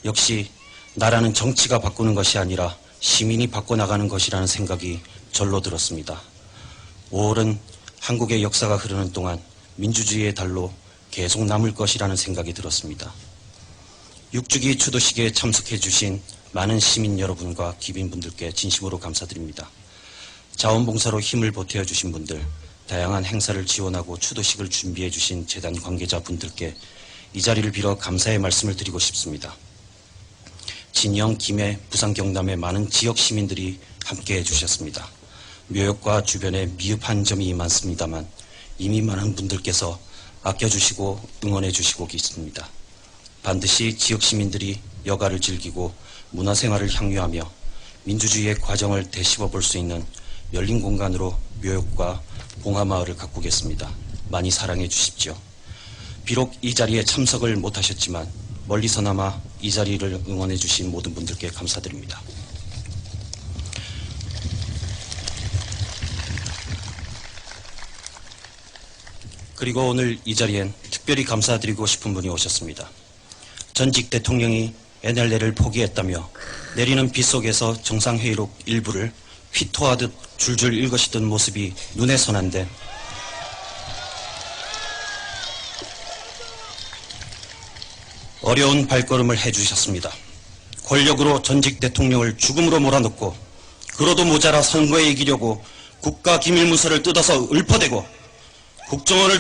역시 나라는 정치가 바꾸는 것이 아니라 시민이 바꿔나가는 것이라는 생각이 절로 들었습니다. 5월은 한국의 역사가 흐르는 동안 민주주의의 달로 계속 남을 것이라는 생각이 들었습니다. 6주기 추도식에 참석해 주신 많은 시민 여러분과 기빈분들께 진심으로 감사드립니다. 자원봉사로 힘을 보태어 주신 분들, 다양한 행사를 지원하고 추도식을 준비해 주신 재단 관계자분들께 이 자리를 빌어 감사의 말씀을 드리고 싶습니다. 진영, 김해, 부산, 경남의 많은 지역 시민들이 함께해 주셨습니다. 묘역과 주변에 미흡한 점이 많습니다만 이미 많은 분들께서 아껴주시고 응원해 주시고 있습니다. 반드시 지역 시민들이 여가를 즐기고 문화생활을 향유하며 민주주의의 과정을 되씹어 볼 수 있는 열린 공간으로 묘역과 봉하마을을 가꾸겠습니다. 많이 사랑해 주십시오. 비록 이 자리에 참석을 못하셨지만 멀리서나마 이 자리를 응원해 주신 모든 분들께 감사드립니다. 그리고 오늘 이 자리엔 특별히 감사드리고 싶은 분이 오셨습니다. 전직 대통령이 NLL을 포기했다며 내리는 비 속에서 정상회의록 일부를 휘토하듯 줄줄 읽으시던 모습이 눈에 선한데 어려운 발걸음을 해주셨습니다. 권력으로 전직 대통령을 죽음으로 몰아넣고 그러도 모자라 선거에 이기려고 국가기밀문서를 뜯어서 읊어대고 국정원을